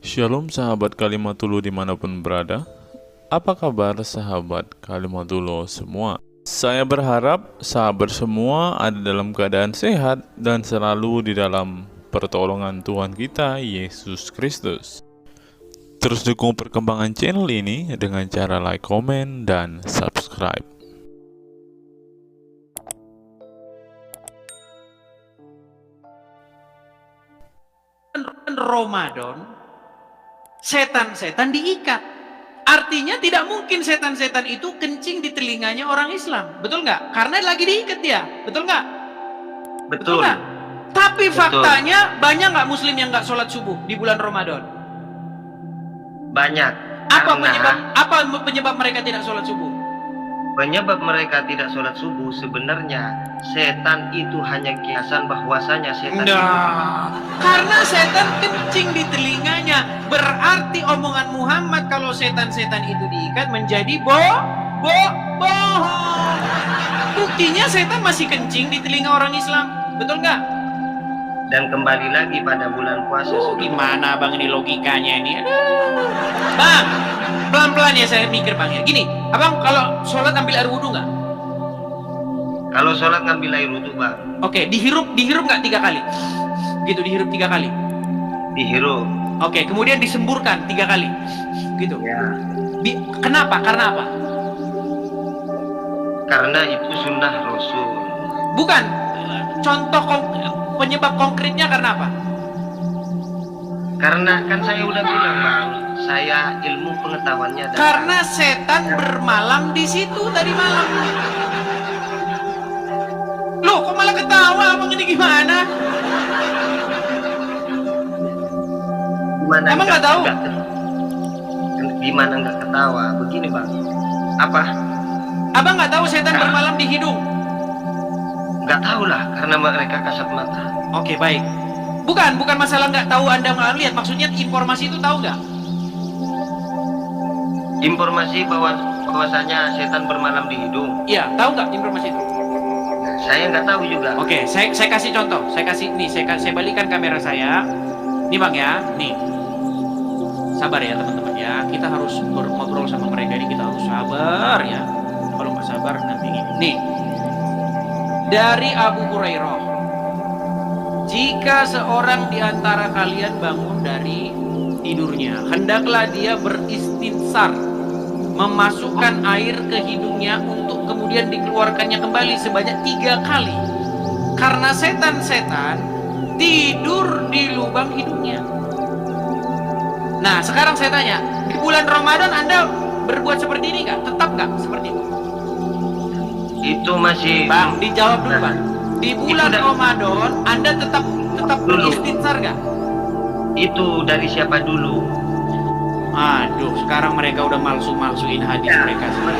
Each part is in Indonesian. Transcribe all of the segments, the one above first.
Shalom sahabat Kalimatulu dimanapun berada. Apa kabar sahabat Kalimatulu semua? Saya berharap sahabat semua ada dalam keadaan sehat dan selalu di dalam pertolongan Tuhan kita Yesus Kristus. Terus dukung perkembangan channel ini dengan cara like, komen, dan subscribe. Ramadan, setan-setan diikat. Artinya tidak mungkin setan-setan itu kencing di telinganya orang Islam. Betul nggak? Karena lagi diikat dia. Betul nggak? Betul nggak? Tapi faktanya banyak nggak muslim yang nggak sholat subuh di bulan Ramadan? Banyak. Apa penyebab mereka tidak sholat subuh? Penyebab mereka tidak sholat subuh sebenarnya setan itu hanya kiasan bahwasanya setan itu. Karena setan kencing di telinganya, berarti omongan Muhammad kalau setan-setan itu diikat menjadi bohong. Buktinya setan masih kencing di telinga orang Islam, betul nggak? Dan kembali lagi pada bulan puasa. Gimana bang ini logikanya ini? Bang, pelan-pelan ya saya mikir bang ya. Gini, abang kalau sholat ambil air wudhu nggak? Kalau sholat ngambil air wudhu bang. Oke, dihirup nggak 3 kali? Gitu, dihirup 3 kali. Dihirup. Oke, kemudian disemburkan 3 kali. Gitu. Ya. Kenapa? Karena apa? Karena itu sunnah Rasul. Bukan. Contoh penyebab konkretnya karena apa? Karena kan saya udah bilang bang, saya ilmu pengetahuannya. Karena setan bermalam di situ tadi malam. Loh, kok malah ketawa? Abang ini gimana? Gimana? Emang nggak tahu? Gimana nggak ketawa? Begini bang. Apa? Abang nggak tahu setan bermalam di hidung? Nggak tahu lah, karena mereka kasat mata. Oke, baik. Bukan masalah nggak tahu Anda nggak lihat. Maksudnya informasi itu tahu nggak? Informasi bahwasanya setan bermalam di hidung. Iya, tahu nggak informasi itu? Saya nggak tahu juga. Oke, saya kasih contoh. Saya balikan kamera saya. Nih bang ya, nih. Sabar ya teman-teman ya. Kita harus ngobrol sama mereka ini, kita harus sabar ya. Kalau nggak sabar nanti ini. Nih, dari Abu Hurairah. Jika seorang di antara kalian bangun dari tidurnya, hendaklah dia beristinsar, memasukkan air ke hidungnya untuk kemudian dikeluarkannya kembali sebanyak 3 kali. Karena setan-setan tidur di lubang hidungnya. Nah, sekarang saya tanya, di bulan Ramadan Anda berbuat seperti ini nggak? Tetap nggak seperti itu? Itu masih. Bang, dijawab dulu bang. Di bulan Ramadan Anda tetap beristinsar nggak? Itu dari siapa dulu? Aduh, sekarang mereka udah malsu-malsuin hadis mereka semua.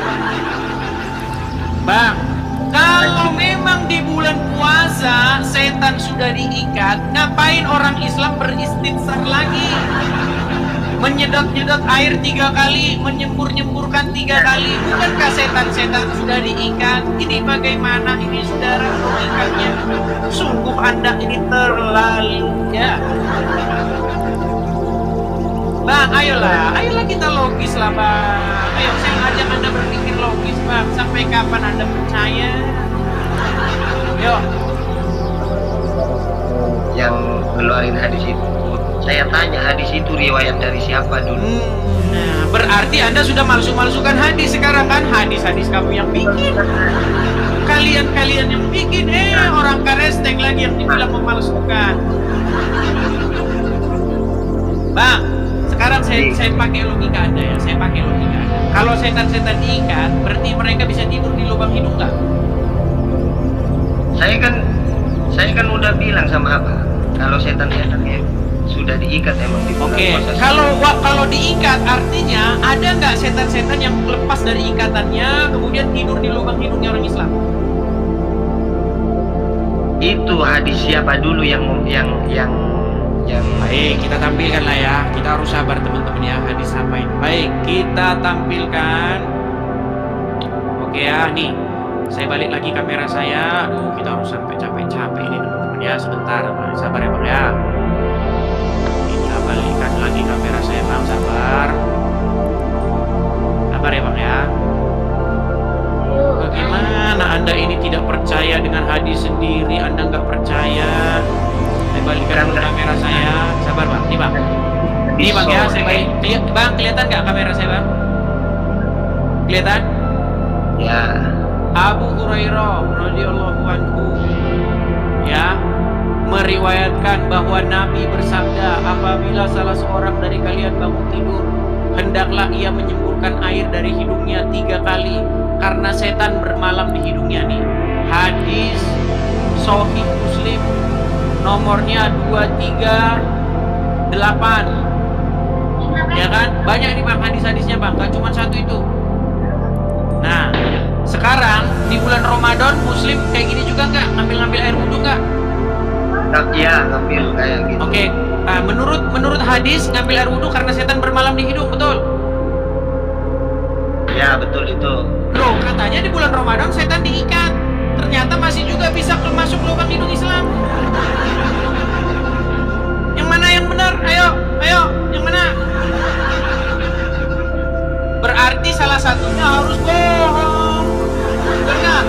Bang, kalau memang di bulan puasa setan sudah diikat, ngapain orang Islam beristinsar lagi? Menyedot-nyedot air 3 kali, menyembur-nyemburkan 3 kali. Bukankah setan-setan sudah diikat? Ini bagaimana ini saudara logikanya? Sungguh Anda ini terlalu ya. Bang, ayolah kita logis lah bang. Ayo saya ngajak Anda berpikir logis bang. Sampai kapan Anda percaya? Yuk. Yang keluarin hadis itu. Saya tanya hadis itu riwayat dari siapa dulu? Nah, berarti Anda sudah malsu-malsukan hadis sekarang kan? Hadis-hadis kamu yang bikin. Kalian yang bikin. Orang karesteng lagi yang dibilang memalsukan. Bang, sekarang saya pakai logika Anda ya. Saya pakai logika Anda. Kalau setan-setan diikat, berarti mereka bisa tidur di lubang hidung nggak? Saya kan udah bilang sama apa? Kalau setan-setan ya sudah diikat emang di bulan puasa. Kalau diikat artinya ada nggak setan-setan yang lepas dari ikatannya kemudian tidur di lubang hidungnya orang Islam? Itu hadis siapa dulu yang Baik, kita tampilkan lah ya. Kita harus sabar teman-teman ya, hadis apa ini. Baik, kita tampilkan. Oke ya, nih. Saya balik lagi kamera saya. Aduh, kita harus sampai capek-capek ini teman-teman ya. Sebentar, sabar ya bang ya. Kita balikkan lagi kamera Ini bang ya, saya sore. balik. Bang, kelihatan nggak kamera saya bang? Kelihatan? Ya, Abu Hurairah radhiyallahu anhu ya meriwayatkan bahwa Nabi bersabda, apabila salah seorang dari kalian bangun tidur, hendaklah ia menyemburkan air dari hidungnya 3 kali karena setan bermalam di hidungnya nih. Hadis Sahih Muslim nomornya 238. Ya kan? Banyak nih bang hadis-hadisnya bang, gak cuma satu itu. Nah, sekarang di bulan Ramadan Muslim kayak gini juga nggak? Ngambil-ngambil air wudhu nggak? ya ngambil kayak gitu. Oke, menurut hadis ngambil air wudhu karena setan bermalam di hidung, betul? Ya betul itu. Loh, katanya di bulan Ramadan setan diikat. Ternyata masih juga bisa masuk lubang hidung Islam. Yang mana yang benar? Ayo, yang mana? Berarti salah satunya harus bohong. Benar?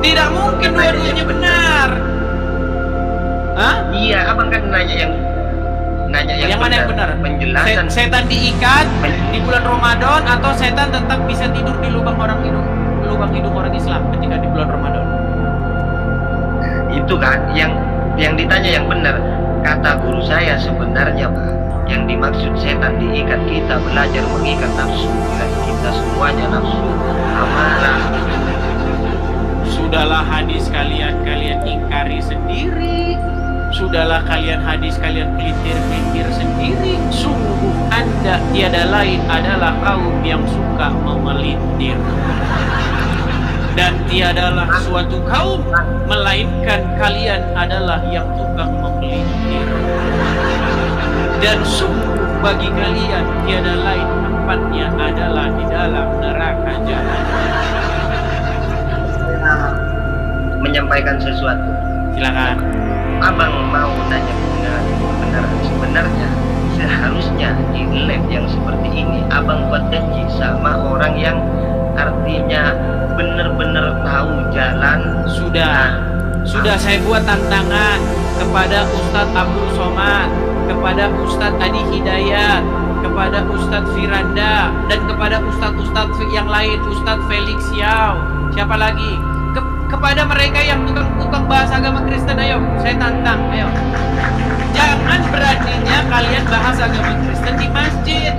Tidak mungkin dua-duanya benar. Hah? Iya, abang kan nanya yang Mana yang benar? Penjelasan. Setan diikat di bulan Ramadan atau setan tetap bisa tidur di lubang hidung orang Islam ketika di bulan Ramadan? Itu kan yang ditanya yang benar. Kata guru saya sebenarnya Pak, yang dimaksud setan diikat, kita belajar mengikat nafsu. Kita semuanya nafsu amarah. Sudahlah hadis kalian ingkari sendiri. Sudahlah hadis kalian pelintir sendiri. Sungguh Anda tiada lain adalah kaum yang suka memelintir. Dan tiadalah suatu kaum melainkan kalian adalah yang tukang memelintir. Dan sungguh bagi kalian tiada lain tempatnya adalah di dalam neraka jahanam. Menyampaikan sesuatu. Silakan. Abang mau nanya benar sebenarnya seharusnya di lab yang seperti ini abang buat janji sama orang yang artinya benar-benar tahu jalan. Sudah saya buat tantangan kepada Ustadz Abdul Somad, kepada Ustadz Adi Hidayat, kepada Ustadz Firanda, dan kepada Ustadz yang lain, Ustadz Felix Yao, siapa lagi? Kepada mereka yang tukang bahas agama Kristen, ayo saya tantang, ayo jangan beraninya kalian bahas agama Kristen di masjid.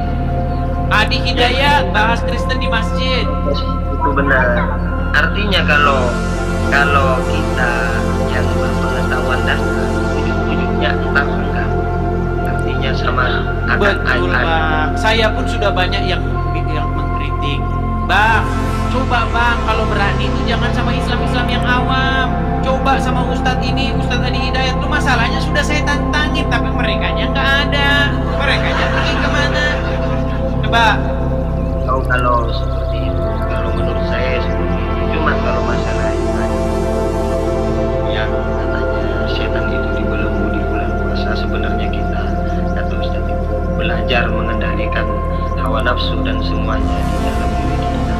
Adi Hidayat bahas Kristen di masjid. Itu benar. Artinya kalau kita yang berpengetahuan dan ujung-ujungnya entah enggak. Artinya sama betul Bang. Saya pun sudah banyak yang mengkritik. Bang, coba Bang, kalau berani itu jangan sama Islam yang awam. Coba sama Ustadz ini, Ustadz Adi Hidayat. Itu masalahnya sudah saya tantangin, tapi merekanya nggak ada. Merekanya pergi kemana? Coba. Kalau seperti itu, kalau menurut saya seperti itu. Cuma kalau masalah itu yang katanya setan itu dibelenggu di bulan puasa, sebenarnya kita kata Ustadz itu belajar mengendalikan hawa nafsu dan semuanya di dalam diri kita.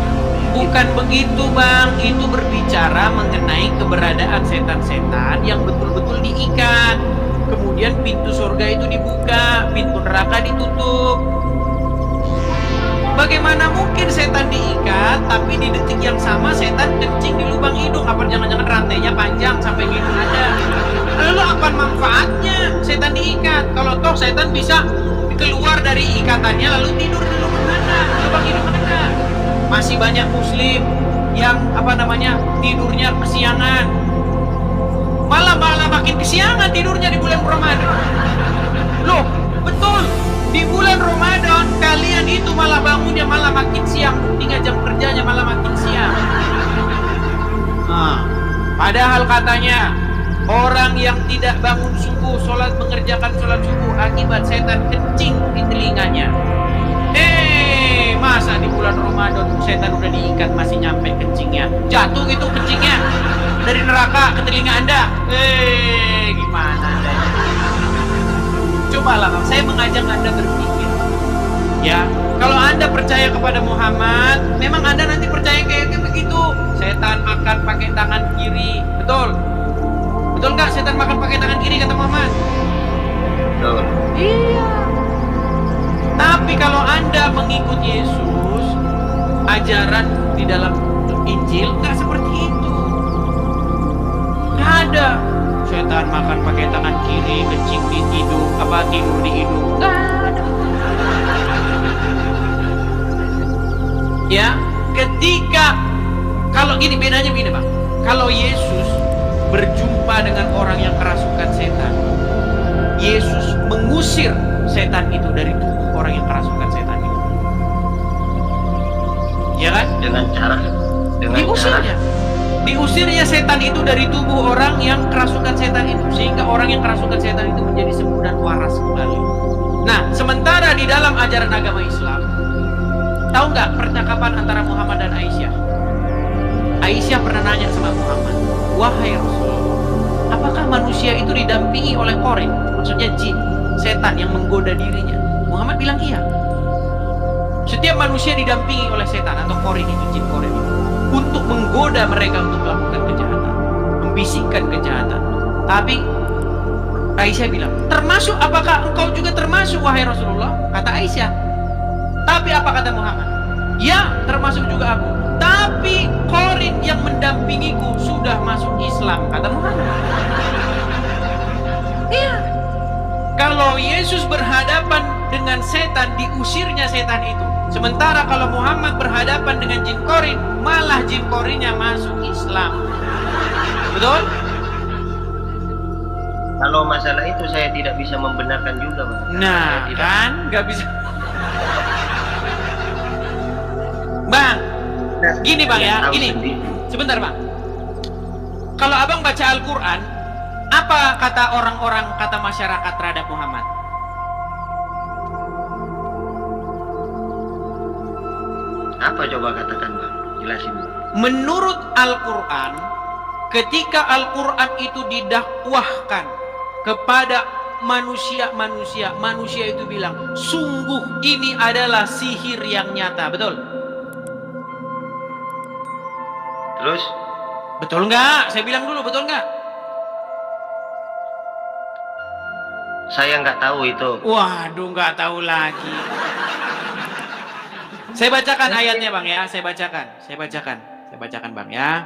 Bukan begitu Bang, itu berbicara mengenai keberadaan setan-setan yang betul-betul diikat. Kemudian pintu surga itu dibuka, pintu neraka ditutup. Bagaimana mungkin setan diikat, tapi di detik yang sama setan kencing di lubang hidung? Apa jangan-jangan rantainya panjang sampai gitu ada? Lalu apa manfaatnya setan diikat? Kalau toh setan bisa keluar dari ikatannya lalu tidur di lubang hidung mana? Masih banyak muslim yang tidurnya kesiangan. Malah makin kesiangan tidurnya di bulan Ramadan. Loh, betul. Di bulan Ramadan kalian itu malah bangunnya malah makin siang, 3 jam kerjanya malah makin siang. Padahal katanya orang yang tidak bangun subuh, mengerjakan sholat subuh akibat setan kencing di telinganya. Masa di bulan Ramadan setan udah diikat masih nyampe kencingnya? Jatuh gitu kencingnya dari neraka ke telinga Anda. Gimana Anda? Cobalah, saya mengajak Anda berpikir. Ya, kalau Anda percaya kepada Muhammad, memang Anda nanti percaya kayak begitu. Setan makan pakai tangan kiri, betul? Betul nggak setan makan pakai tangan kiri kata Muhammad? Betul. Anda mengikut Yesus, ajaran di dalam Injil nggak seperti itu. Nggak ada. Setan makan pakai tangan kiri, kencing di hidung, tidur di hidung. Nggak ada. Ya, ketika kalau gini, bedanya begini Bang. Kalau Yesus berjumpa dengan orang yang kerasukan setan, Yesus mengusir setan itu dari tubuh orang yang kerasukan setan itu. Ya kan? Dengan cara Diusirnya setan itu dari tubuh orang yang kerasukan setan itu, sehingga orang yang kerasukan setan itu menjadi sembuh dan waras kembali. Nah, sementara di dalam ajaran agama Islam, tahu nggak percakapan antara Muhammad dan Aisyah? Aisyah pernah nanya sama Muhammad, wahai Rasulullah, apakah manusia itu didampingi oleh korin? Maksudnya jin, setan yang menggoda dirinya. Muhammad bilang iya. Setiap manusia didampingi oleh setan atau korin itu, jin korin itu, untuk menggoda mereka untuk melakukan kejahatan, membisikkan kejahatan. Tapi Aisyah bilang, termasuk apakah engkau juga termasuk wahai Rasulullah? Kata Aisyah. Tapi apa kata Muhammad? Ya, termasuk juga aku. Tapi korin yang mendampingiku sudah masuk Islam, kata Muhammad. Iya. Kalau Yesus berhadapan dengan setan, diusirnya setan itu. Sementara kalau Muhammad berhadapan dengan jin korin, malah jin korinnya masuk Islam. Betul? Kalau masalah itu saya tidak bisa membenarkan juga, Bang. Nah, kan nggak bisa. Bang, gini Bang ya, gini. Sebentar Bang. Kalau Abang baca Al-Quran, apa kata orang-orang, kata masyarakat terhadap Muhammad? Apa coba katakan Bang? Jelasin Bang. Menurut Al-Quran, ketika Al-Quran itu didakwahkan kepada manusia itu bilang, sungguh ini adalah sihir yang nyata. Betul? Terus? Betul nggak? Saya bilang dulu, betul nggak? Saya nggak tahu itu. Waduh, nggak tahu lagi. Saya bacakan ayatnya Bang ya, saya bacakan Bang ya.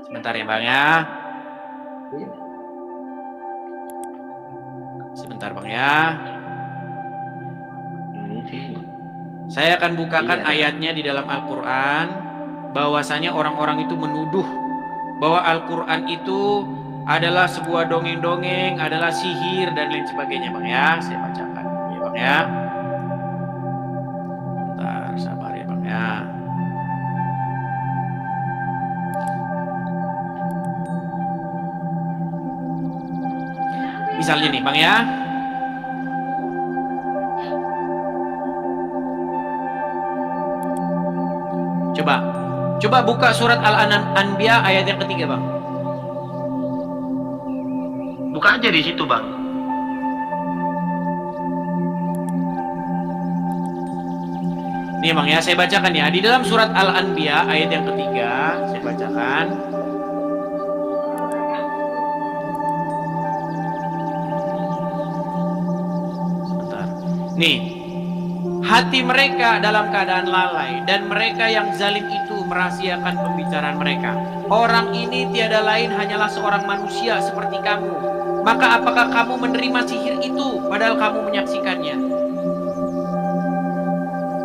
Sebentar ya Bang ya. Sebentar Bang ya. Saya akan bukakan ayatnya di dalam Al-Quran, bahwasanya orang-orang itu menuduh bahwa Al-Quran itu adalah sebuah dongeng-dongeng, adalah sihir dan lain sebagainya Bang ya. Saya bacakan ya Bang ya. Bentar, sabar ya Bang ya. Misalnya nih Bang ya. Coba buka surat Al-Anbiya ayat yang ketiga Bang. Buka aja di situ Bang. Nih Bang ya, saya bacakan ya. Di dalam surat Al-Anbiya ayat yang ketiga, saya bacakan. Sebentar. Nih, hati mereka dalam keadaan lalai, dan mereka yang zalim itu merahasiakan pembicaraan mereka. Orang ini tiada lain hanyalah seorang manusia seperti kamu. Maka apakah kamu menerima sihir itu padahal kamu menyaksikannya?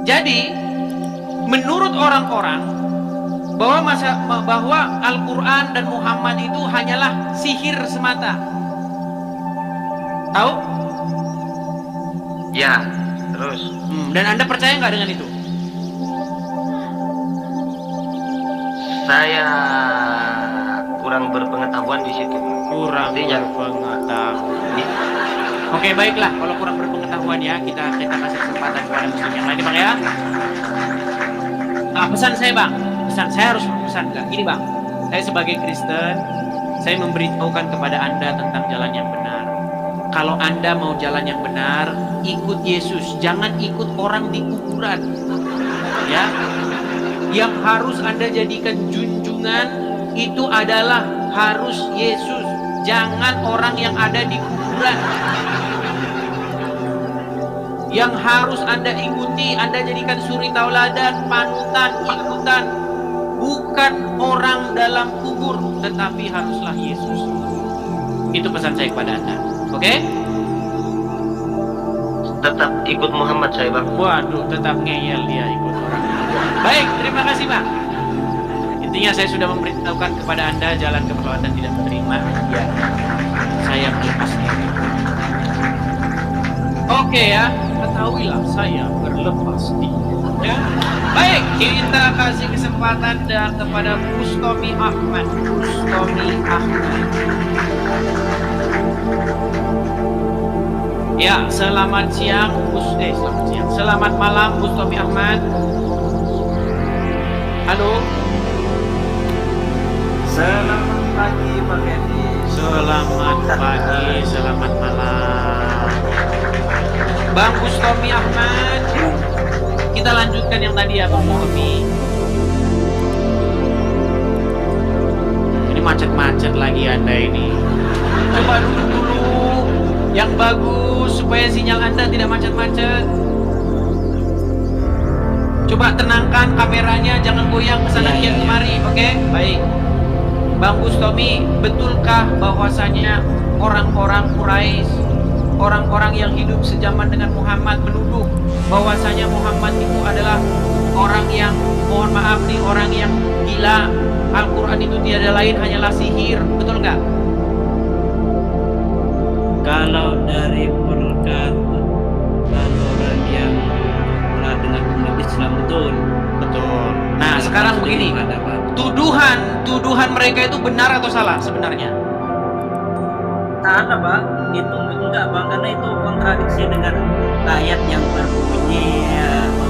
Jadi, menurut orang-orang bahwa Al-Quran dan Muhammad itu hanyalah sihir semata. Tahu? Ya, terus. Dan Anda percaya nggak dengan itu? Saya kurang berpengetahuan di situ. Kurang berpengetahuan. Oke, baiklah. Kalau kurang berpengetahuan ya, kita kasih kesempatan kepada muslim yang lain, Bang ya. Pesan saya Bang, saya harus pesan nggak? Gini Bang, saya sebagai Kristen, saya memberitahukan kepada Anda tentang jalan yang benar. Kalau Anda mau jalan yang benar, ikut Yesus, jangan ikut orang di kuburan. Ya, yang harus Anda jadikan junjungan itu adalah harus Yesus, jangan orang yang ada di kuburan. yang harus Anda ikuti, Anda jadikan suri tauladan, panutan, ikutan, bukan orang dalam kubur, tetapi haruslah Yesus. Itu pesan saya kepada Anda. Oke? Tetap ikut Muhammad saya, Bang. Waduh, tetap ngeyel dia ikut orang. Baik, terima kasih, Bang. Intinya saya sudah memberitahukan kepada Anda jalan ke Anda tidak menerima. Ya, saya berlepas diri. Oke ya, ketahuilah saya berlepas diri. Ya. Baik, kita kasih kesempatan kepada Bustomi Ahmad. Bustomi Ahmad. Ya, selamat siang, selamat siang. Selamat malam, Bustomi Ahmad. Halo. Selamat pagi Pak Edi. Selamat pagi, selamat malam. Bang Bustomi Ahmad. Kita lanjutkan yang tadi ya, Bang Bustomi. Ini macet-macet lagi Anda ini. Coba dulu yang bagus supaya sinyal Anda tidak macet-macet. Coba tenangkan kameranya, jangan goyang kesana kemari, oke? Baik. Bang Bustomi, betulkah bahwasanya orang-orang Quraisy, orang-orang yang hidup sejaman dengan Muhammad menuduh bahwasanya Muhammad itu adalah orang yang, mohon maaf nih, orang yang gila, Al-Quran itu tiada lain hanyalah sihir, betul nggak? Kalau dari perkataan orang yang telah dengan umat Islam, betul. Betul. Nah, sekarang begini, tuduhan mereka itu benar atau salah sebenarnya? Salah Bang, itu enggak Bang, karena itu kontradiksi dengan ayat yang berbunyi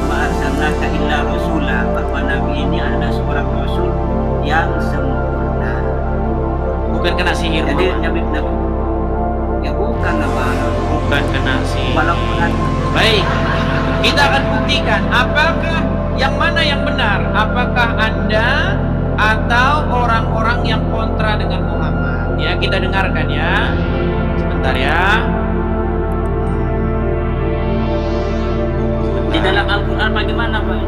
wa arsalnaka illa rasula, bahwa Nabi ini adalah seorang rasul yang sempurna. Bukan kena sihir. Jadi Nabi ya bukan Bang. Bukan kena sihir. Walaupun baik, kita akan buktikan apakah yang mana yang benar, apakah Anda atau orang-orang yang kontra dengan Muhammad. Ya, kita dengarkan ya. Sebentar ya. di dalam Al-Quran bagaimana Pak?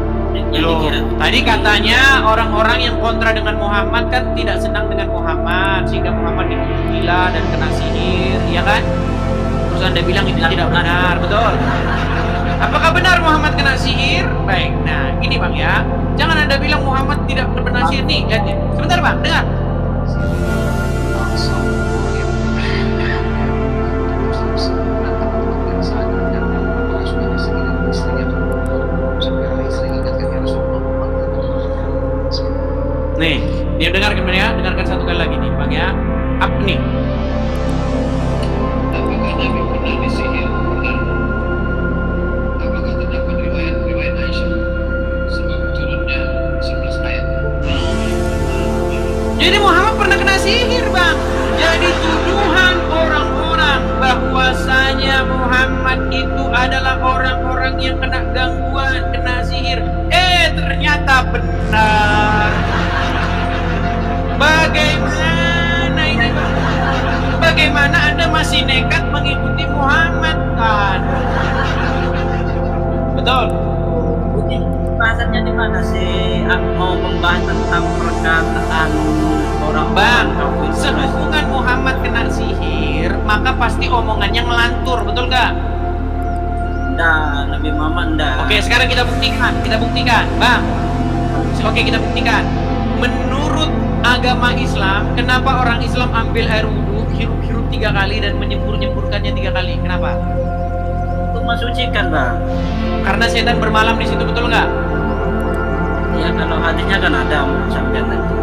Loh, tadi katanya orang-orang yang kontra dengan Muhammad kan tidak senang dengan Muhammad, sehingga Muhammad dituduh gila dan kena sihir, ya kan? Terus Anda bilang itu tidak benar, betul? Apakah benar Muhammad kena sihir? Baik, nah gini Bang ya, jangan Anda bilang Muhammad tidak kena sihir nih. Lihat nih. Sebentar Bang, dengar. Nih, dia dengarkan ya, dengarkan satu kali lagi nih Bang ya. Apa nih? Apakah Nabi pernah disihir? Benar. Apakah terdapat riwayat Aisyah? Sebab turunnya 11 ayat. Jadi Muhammad pernah kena sihir Bang. Jadi tuduhan orang-orang bahwasanya Muhammad itu adalah orang-orang yang kena gangguan, kena sihir. Ternyata benar. Bagaimana ini Bang? Bagaimana Anda masih nekat mengikuti Muhammad kan? Betul. Bahasannya di mana sih? Aku mau membahas tentang perkataan orang Bang, kafir. sehubungan Muhammad kena sihir, maka pasti omongannya ngelantur, betul nggak? Nah, Nabi Muhammad enggak. Oke, sekarang kita buktikan, Bang. Oke, kita buktikan. Menurut agama Islam, kenapa orang Islam ambil air wudhu, hirup-hirup 3 kali dan menyembur-nyemburkannya 3 kali? Kenapa? Untuk mensucikan Bang. Karena setan bermalam di situ, betul nggak? Ya kalau hadisnya kan ada sampai nanti.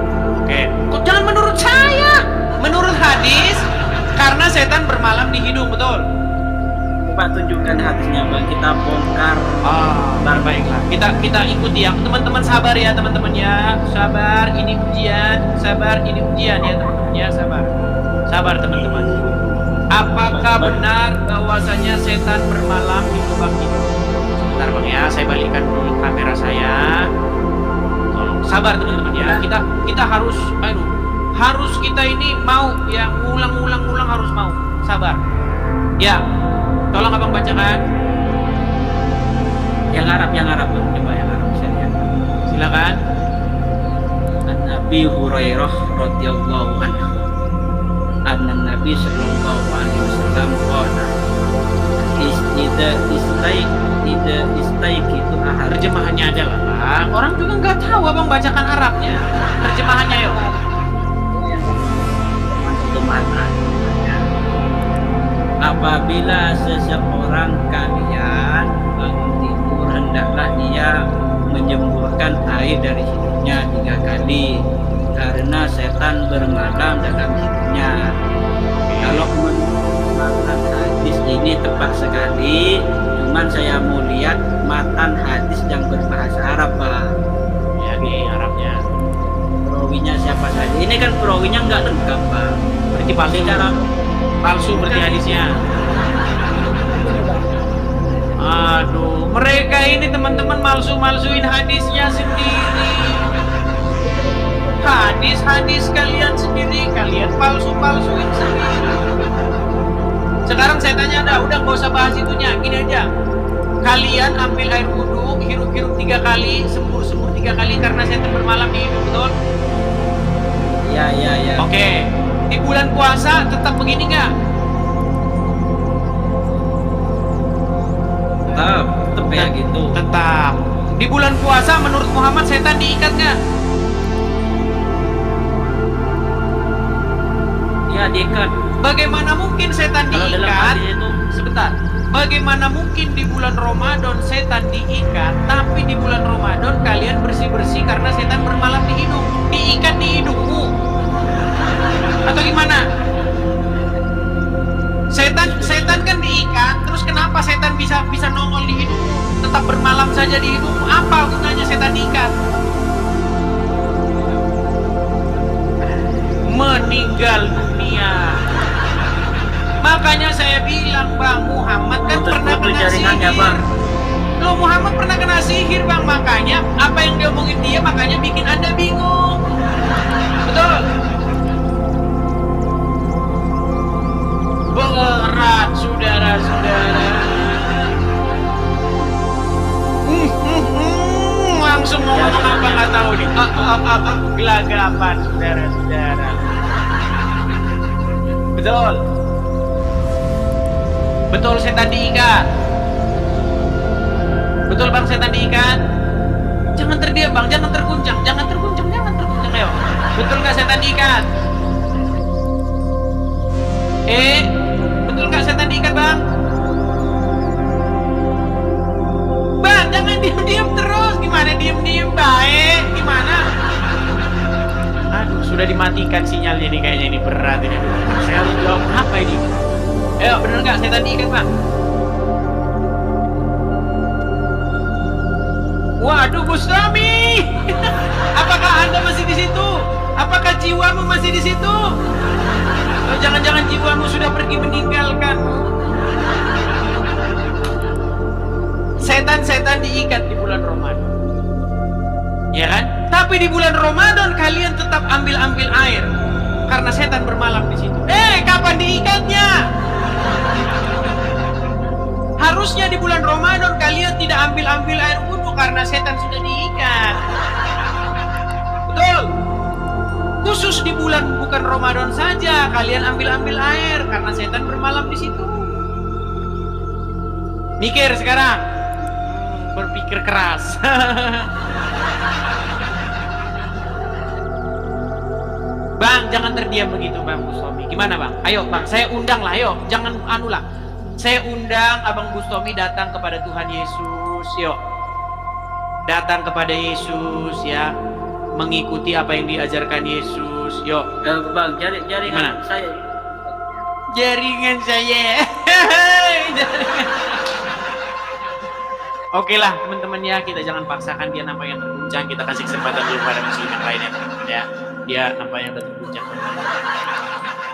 Oke. Kok jangan menurut saya? Menurut hadis, karena setan bermalam di hidung, betul? Coba tunjukkan hadisnya Bang, kita bongkar. Baiklah. Kita ikuti ya. Teman-teman sabar ya, teman-teman ya. Sabar, ini ujian. Sabar, ini ujian ya, teman-teman ya. Sabar. Sabar, teman-teman. Apakah benar bahwasanya setan bermalam di lubang hidung? Sebentar Bang ya, saya balikkan dulu kamera saya. Tolong sabar teman-teman ya. Kita harus kita ini mau ya, ulang harus mau. Sabar. Ya. Tolong Abang bacakan. Yang Arab, coba yang Arab saya lihat. Silakan. An Nabi Hurairah radhiyallahu anhu. Anna Nabi sallallahu alaihi wasallam qala istai itu ahad. Terjemahannya aja lah bang. Orang juga nggak tahu abang bacakan Arabnya. Terjemahannya yuk. Apabila seseorang kalian bangun tidur, hendaklah dia menyemburkan air dari hidungnya 3 kali, karena setan bermalam dalam hidungnya. Kalau menurut hadis ini tepat sekali, cuman saya mau lihat matan hadis yang berbahasa Arab, Pak. Ya nih Arabnya. Perawinya siapa saja? Ini kan perawinya nggak lengkap, Pak. Berarti palsu. Palsu berarti hadisnya. Aduh, mereka ini teman-teman malsu-malsuin hadisnya sendiri. Hadis kalian sendiri, kalian palsu-palsuin sendiri. Sekarang saya tanya Anda, udah nggak usah bahas itunya, gini aja. Kalian ambil air wudhu, hirup-hirup 3 kali, sembur-sembur 3 kali karena setan bermalam di hidung, betul? Ya. Oke. Di bulan puasa tetap begini nggak? Tetap ya gitu. Tetap. Di bulan puasa menurut Muhammad setan diikat nggak? Ya, diikat. Bagaimana mungkin setan Kalau dalam diikat? hadis itu Sebentar. Bagaimana mungkin di bulan Ramadan setan diikat, tapi di bulan Ramadan kalian bersih-bersih karena setan bermalam di hidung? Diikat di hidungmu. Atau gimana? Setan kan diikat, terus kenapa setan bisa nongol di hidungmu? Tetap bermalam saja di hidungmu. Apa gunanya setan diikat? Meninggal dunia. Makanya saya bilang Bang, Muhammad kan pernah kena jaringannya, sihir. Bang. Loh, Muhammad pernah kena sihir Bang, makanya apa yang diomongin dia makanya bikin Anda bingung. Betul. Berat saudara-saudara. Langsung ngomong apa nggak tahu nih. Gelagapan saudara-saudara. Betul setan diikat. Betul Bang, setan diikat. Jangan terdiam Bang, jangan terguncang ayo. Betul nggak setan diikat? Betul nggak setan diikat Bang? Bang, jangan diam-diam terus. Gimana diam-diam baik? Gimana? Aduh, sudah dimatikan sinyalnya nih kayaknya, ini berat ini. Saya harus jawab apa ini? Ayo, bener nggak setan diikat Bang? Waduh, Bustami, apakah Anda masih di situ? Apakah jiwamu masih di situ? Atau jangan-jangan jiwamu sudah pergi meninggalkanmu? Setan-setan diikat di bulan Ramadan, ya kan? Tapi di bulan Ramadan kalian tetap ambil air karena setan bermalam di situ. Kapan diikatnya? Harusnya di bulan Ramadan kalian tidak ambil air wudhu karena setan sudah diikat. Betul. Khusus di bulan bukan Ramadan saja kalian ambil air karena setan bermalam di situ. Mikir sekarang. Berpikir keras. Bang, jangan terdiam begitu Bang Bustami. Gimana Bang? Ayo Bang, saya undang lah, ayo. Jangan anu lah. Saya undang Abang Bustami datang kepada Tuhan Yesus, yuk. Datang kepada Yesus ya. Mengikuti apa yang diajarkan Yesus, yuk. Bang, jaringan saya. Jaringan saya. Oke lah teman-teman ya, kita jangan paksakan dia nampaknya terguncang. Kita kasih kesempatan dulu pada muslim yang lainnya teman-teman ya. Dia nampaknya udah terguncang.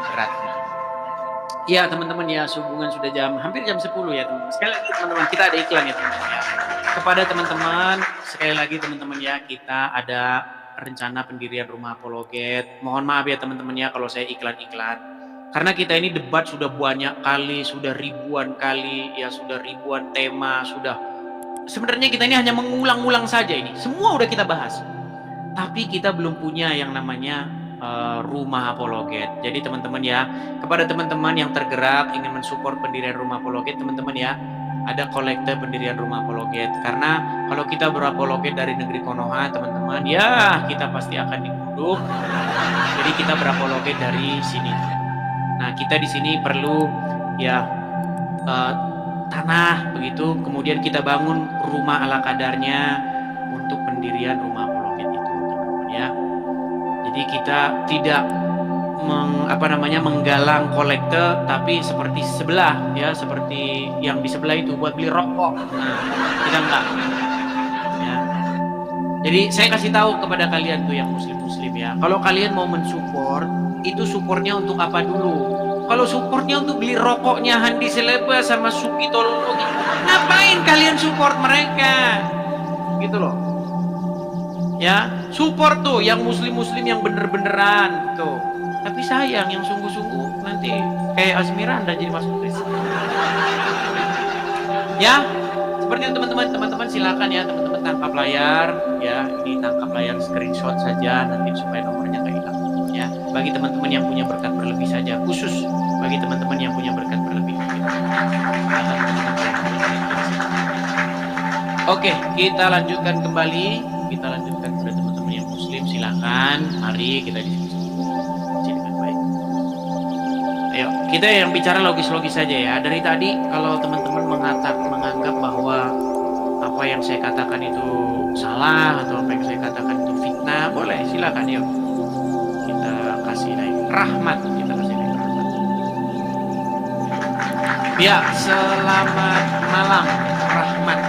Berat. Ya teman-teman ya, sehubungan sudah hampir jam 10 ya teman-teman. Sekali lagi teman-teman, kita ada iklan ya teman-teman ya. Kepada teman-teman, sekali lagi teman-teman ya, kita ada rencana pendirian rumah apologet. Mohon maaf ya teman-teman ya kalau saya iklan-iklan. Karena kita ini debat sudah banyak kali, sudah ribuan kali, ya sudah ribuan tema, sudah sebenarnya kita ini hanya mengulang-ulang saja ini. Semua udah kita bahas. Tapi kita belum punya yang namanya rumah apologet. Jadi teman-teman ya, kepada teman-teman yang tergerak ingin mensupport pendirian rumah apologet, teman-teman ya, ada kolekte pendirian rumah apologet. Karena kalau kita berapologet dari negeri Konoha, teman-teman, ya kita pasti akan dikutuk. Jadi kita berapologet dari sini. Nah, kita di sini perlu ya tanah begitu, kemudian kita bangun rumah ala kadarnya untuk pendirian rumah apologet itu, teman-teman ya. Jadi kita tidak menggalang kolekte, tapi seperti sebelah ya, seperti yang di sebelah itu buat beli rokok. Nah, kita enggak. Ya. Jadi saya kasih tahu kepada kalian tuh yang muslim-muslim ya, kalau kalian mau mensupport, itu supportnya untuk apa dulu? Kalau supportnya untuk beli rokoknya Handi Seleba sama Suki Tololo, ngapain kalian support mereka? Gitu loh. Ya, support tuh yang muslim-muslim yang bener-beneran tuh. Tapi sayang yang sungguh-sungguh nanti kayak Asmiranda jadi masuk Kristen. Ya, seperti itu teman-teman. Teman-teman silakan ya, teman-teman tangkap layar ya. Ini tangkap layar screenshot saja nanti supaya nomornya nggak hilang. Ya, bagi teman-teman yang punya berkat berlebih saja, khusus bagi teman-teman yang punya berkat berlebih. Oke, kita lanjutkan kembali. Kita lanjutkan kepada teman-teman yang muslim, silakan. Mari kita diskusi dengan baik. Ayo, kita yang bicara logis-logis saja ya. Dari tadi kalau teman-teman menganggap bahwa apa yang saya katakan itu salah atau apa yang saya katakan itu fitnah, boleh silakan yuk. Kita kasih naik rahmat, kita kasih naik rahmat. Ya, selamat malam Rahmat.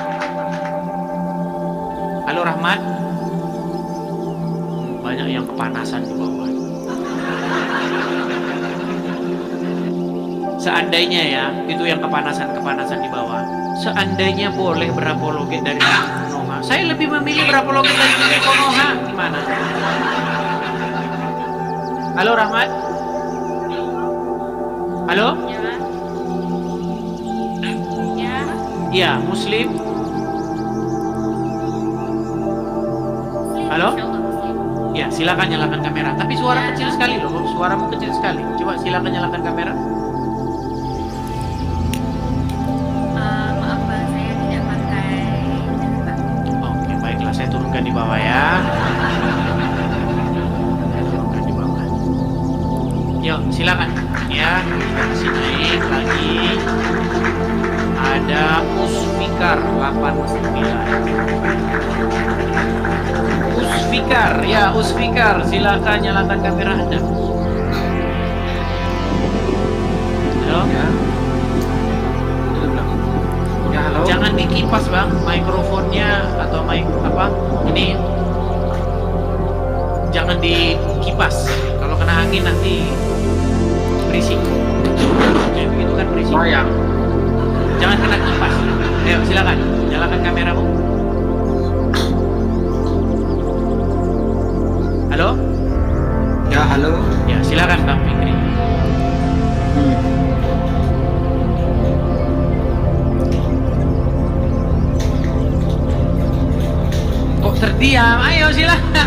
Halo Rahmat. Banyak yang kepanasan di bawah. Seandainya ya, itu yang kepanasan di bawah. Seandainya boleh berapologet dari Konoha, saya lebih memilih berapologet dari Konoha. Gimana? Halo Rahmat. Halo? Ya. Iya, Muslim. Halo? Ya, silakan nyalakan kamera. Tapi suara kecil sekali loh, suaramu kecil sekali. Coba silakan nyalakan kamera. Maaf Pak, saya tidak pakai data. Oke, baiklah, saya turunkan di bawah ya. Saya turunkan di bawah. Yuk, silakan. Ya, kita kasih naik lagi. Ada Usfikar 89. Usfikar, ya Usfikar, silakan nyalakan kamera Anda. Halo? Ya. Ya, halo. Jangan dikipas bang, mikrofonnya atau mic apa? Ini jangan dikipas. Kalau kena angin nanti berisik. Jadi begitu kan berisik. Oh ya. Jangan kena kipas. Ayo silakan, nyalakan kameramu. Halo? Ya, halo. Ya silakan Bang Fikri. Kok terdiam? Ayo silakan.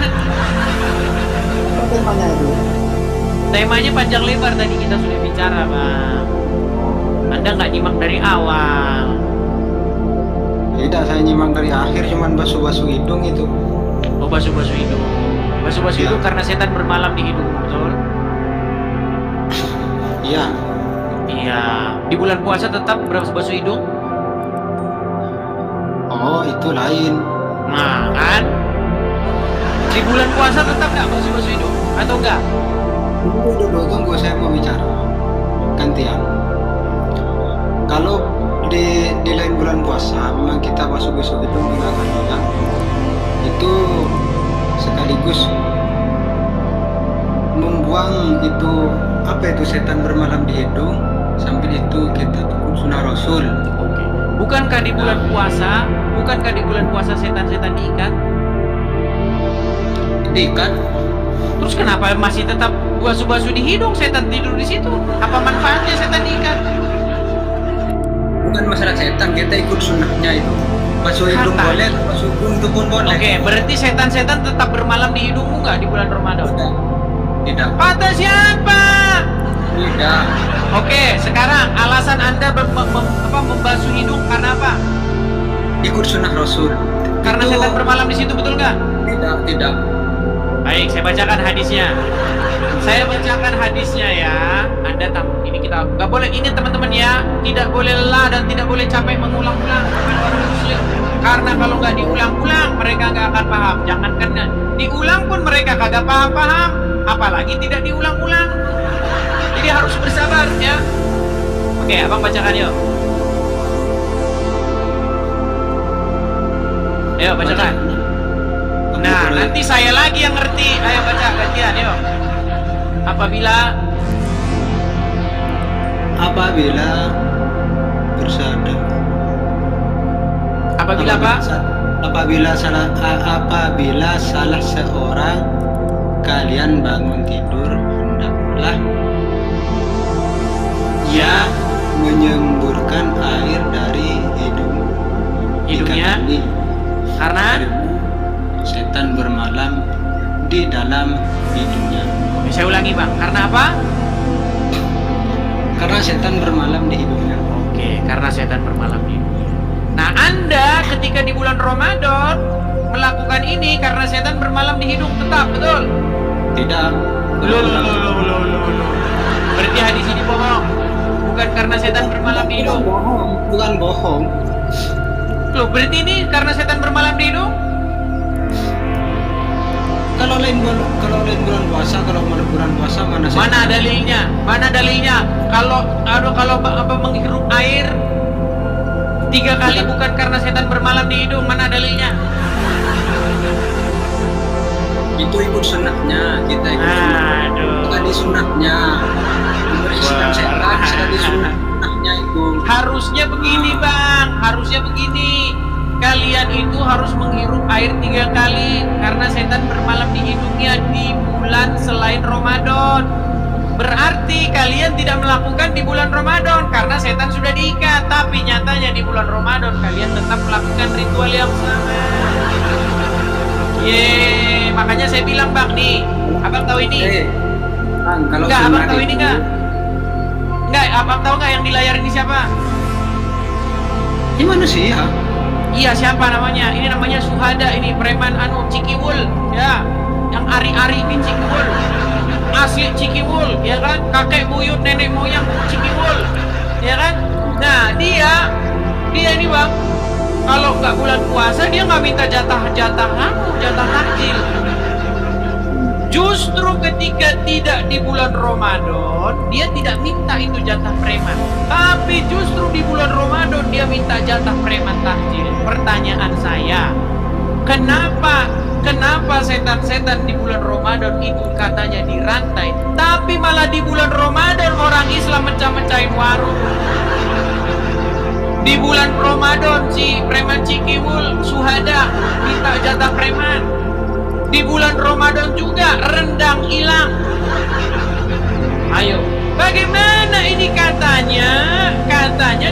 Temanya itu. Temanya panjang lebar tadi kita sudah bicara Bang. Anda nggak nyimak dari awal. Tidak, saya nyimak dari akhir, cuman basuh-basuh hidung itu. Oh basuh-basuh hidung. Basuh-basuh hidung karena setan bermalam di hidung, betul? Iya. Iya. Di bulan puasa tetap basuh hidung? Oh, itu lain. Nah kan? Di bulan puasa tetap nggak basuh-basuh hidung? Atau enggak? Tunggu, saya mau bicara. Gantian. Kalau di lain bulan puasa memang kita basuh-basuh hidung menggunakan minyak, itu sekaligus membuang itu apa itu setan bermalam di hidung, sambil itu kita tekun sunnah Rasul. Oke. Bukankah di bulan puasa setan-setan diikat? Diikat? Terus kenapa masih tetap basuh-basuh di hidung, setan tidur di situ? Apa manfaatnya setan diikat? Bukan masalah setan, kita ikut sunnahnya itu. Masuk hidung Kata. boleh, masuk hidung pun boleh. Oke, berarti setan-setan tetap bermalam di hidungmu nggak di bulan Ramadan? Tidak. Kata siapa? Tidak. Oke, sekarang alasan Anda membasuh hidung karena apa? Ikut sunnah Rasul. Karena Itu- setan bermalam di situ, betul nggak? Tidak. Baik, saya bacakan hadisnya. Saya bacakan hadisnya ya. Anda ini kita nggak boleh ini teman-teman ya. Tidak boleh lelah dan tidak boleh capek mengulang-ulang bukan orang muslim. Karena kalau nggak diulang-ulang mereka nggak akan paham. Jangan karena diulang pun mereka kagak paham-paham. Apalagi tidak diulang-ulang. Jadi harus bersabar ya. Oke, abang bacakan yuk. Ayo bacakan. Nah, nanti saya lagi yang ngerti. Ayo baca gantian, yuk. Apabila bersadar. Apabila apa? Apabila salah seorang kalian bangun tidur, hendaklah ia menyemburkan air dari Hidungnya? kaki. Karena Setan bermalam di dalam hidungnya. saya ulangi bang, karena apa? Karena setan bermalam di hidungnya. Oke, karena setan bermalam di hidungnya. Nah, Anda ketika di bulan Ramadan melakukan ini karena setan bermalam di hidung tetap, betul? Tidak. Loh. Berarti hadis ini bohong. Bukan karena setan bermalam di hidung. Bukan bohong. Loh, berarti ini karena setan bermalam di hidung? Kalau lain bulan puasa, kalau bulan puasa mana setan? Mana dalilnya? Mana dalilnya? Kalau menghirup air 3 kali bukan karena setan bermalam di hidung, mana dalilnya? Itu ikut sunnahnya, kita ikut Aduh. di sunnahnya. Membersihkan setan, kita di sunnahnya itu. Harusnya begini bang, harusnya begini. Kalian itu harus menghirup air 3 kali karena setan bermalam di hidungnya di bulan selain Ramadan. Berarti kalian tidak melakukan di bulan Ramadan karena setan sudah diikat. Tapi nyatanya di bulan Ramadan kalian tetap melakukan ritual yang sama. Makanya saya bilang bang nih, abang tahu ini? Bang, kalau Enggak, abang sunnah tahu ini itu- enggak? Enggak, abang tahu nggak yang di layar ini siapa? Gimana sih ya? Iya, siapa namanya? Ini namanya Suhada, ini preman Cikiwul, ya. Yang ari-ari di Cikiwul. Asli Cikiwul, ya kan? Kakek buyut nenek moyang Cikiwul, ya kan? Nah, dia ini bang, kalau nggak bulan puasa dia nggak minta jatah takjil. Justru ketika tidak di bulan Ramadan, dia tidak minta itu jatah preman. Tapi justru di bulan Ramadan dia minta jatah preman takjil. Pertanyaan saya, kenapa setan-setan di bulan Ramadan itu katanya dirantai, tapi malah di bulan Ramadan orang Islam mecah-mecahin warung? Di bulan Ramadan si preman Cikiwul Suhada minta jatah preman. Di bulan Ramadan juga rendang hilang. Ayo, bagaimana ini katanya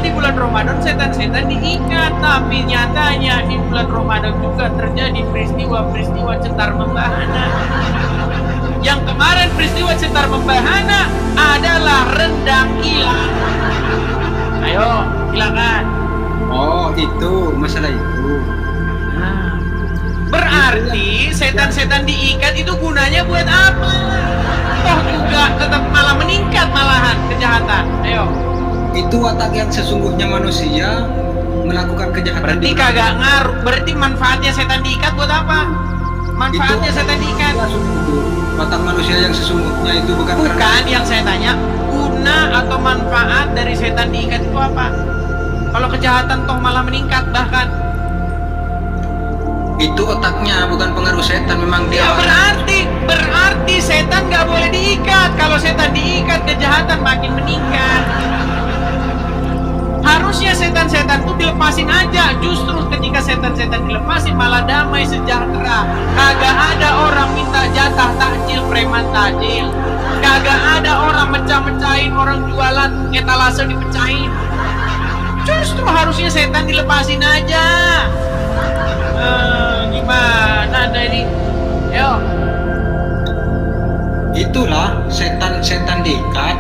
di bulan Ramadan setan-setan diikat, tapi nyatanya di bulan Ramadan juga terjadi peristiwa-peristiwa cetar membahana. Yang kemarin peristiwa cetar membahana adalah rendang hilang. Ayo, silakan. Oh, itu masalah itu. Nah, berarti setan-setan diikat itu gunanya buat apa? Toh juga tetap malah meningkat malahan kejahatan. Ayo. Itu watak yang sesungguhnya manusia melakukan kejahatan. Berarti di kagak ngaruh. Berarti manfaatnya setan diikat buat apa? Manfaatnya Itu- setan diikat. watak manusia yang sesungguhnya itu bukan Bukan yang saya tanya, guna atau manfaat dari setan diikat itu apa? Kalau kejahatan toh malah meningkat bahkan. itu otaknya, bukan pengaruh setan. Memang dia Ya berarti setan nggak boleh diikat. Kalau setan diikat kejahatan makin meningkat. Harusnya setan-setan itu dilepasin aja. Justru ketika setan-setan dilepasin malah damai sejahtera. Kagak ada orang minta jatah takjil preman takjil. Kagak ada orang mecah-mecahin orang jualan etalase dipecahin. Justru harusnya setan dilepasin aja. Gimana Anda ini? Yo. Itulah setan-setan diikat.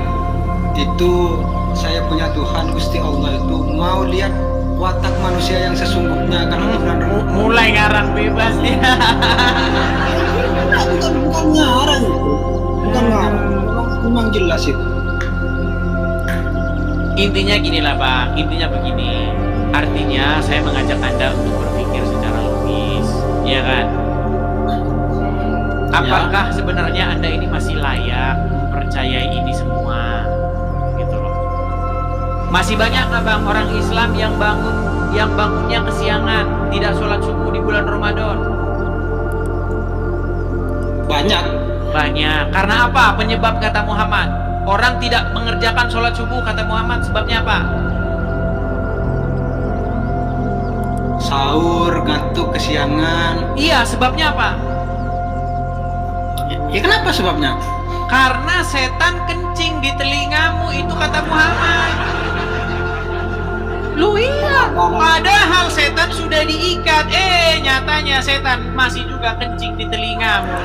Itu saya punya Tuhan Gusti Allah itu mau lihat watak manusia yang sesungguhnya kalau bukan Mulai ngarang bebas nih. bukan ngarang itu. Bukan ngarang. Memang jelas itu. Intinya gini lah Bang, intinya begini. Artinya saya mengajak Anda untuk berpikir secara logis, ya kan? Apakah sebenarnya Anda ini masih layak mempercayai ini semua? Gitu loh. Masih banyak nggak Bang orang Islam yang bangunnya kesiangan, tidak sholat subuh di bulan Ramadan? Banyak. Banyak. Karena apa? Penyebab kata Muhammad. Orang tidak mengerjakan sholat subuh kata Muhammad. Sebabnya apa? Sahur, ngantuk, kesiangan. Iya, sebabnya apa? Ya kenapa sebabnya? Karena setan kencing di telingamu, itu kata Muhammad. Lu iya, padahal setan sudah diikat. Nyatanya setan masih juga kencing di telingamu.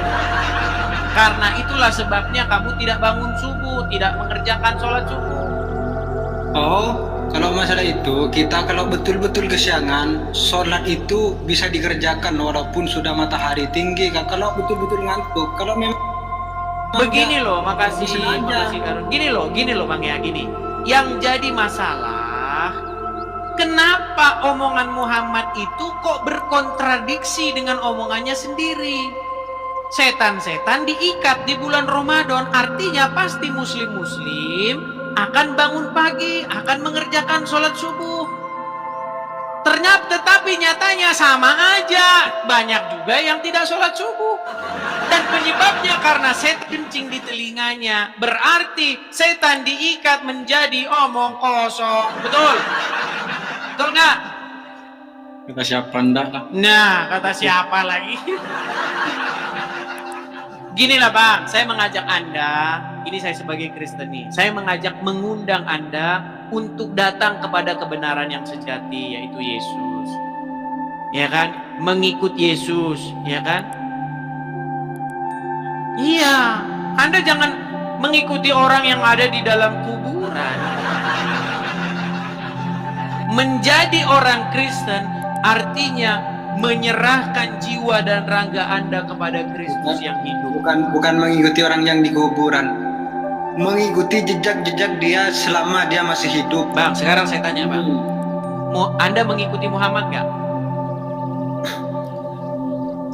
Karena itulah sebabnya kamu tidak bangun subuh, tidak mengerjakan sholat subuh. Oh, kalau masalah itu, kita kalau betul-betul kesiangan, sholat itu bisa dikerjakan walaupun sudah matahari tinggi. Kalau betul-betul ngantuk, kalau memang Begini loh, makasih Bisa aja. Karun. Gini loh Bang ya, gini. Yang jadi masalah, kenapa omongan Muhammad itu kok berkontradiksi dengan omongannya sendiri? Setan-setan diikat di bulan Ramadan, artinya pasti muslim-muslim akan bangun pagi, akan mengerjakan sholat subuh. Tetapi nyatanya sama aja, banyak juga yang tidak sholat subuh. Dan penyebabnya karena setan kencing di telinganya, berarti setan diikat menjadi omong kosong. Betul? Betul nggak? kata siapa ndak lah. Nah, kata siapa lagi? Gini lah Bang, saya mengajak Anda, ini saya sebagai Kristen nih, saya mengundang Anda untuk datang kepada kebenaran yang sejati, yaitu Yesus. Ya kan? Mengikut Yesus, ya kan? Iya, Anda jangan mengikuti orang yang ada di dalam kuburan. Menjadi orang Kristen artinya menyerahkan jiwa dan raga Anda kepada Kristus yang hidup. Bukan mengikuti orang yang di kuburan, mengikuti jejak-jejak dia selama dia masih hidup. Bang, sekarang saya tanya Bang, Anda mengikuti Muhammad nggak?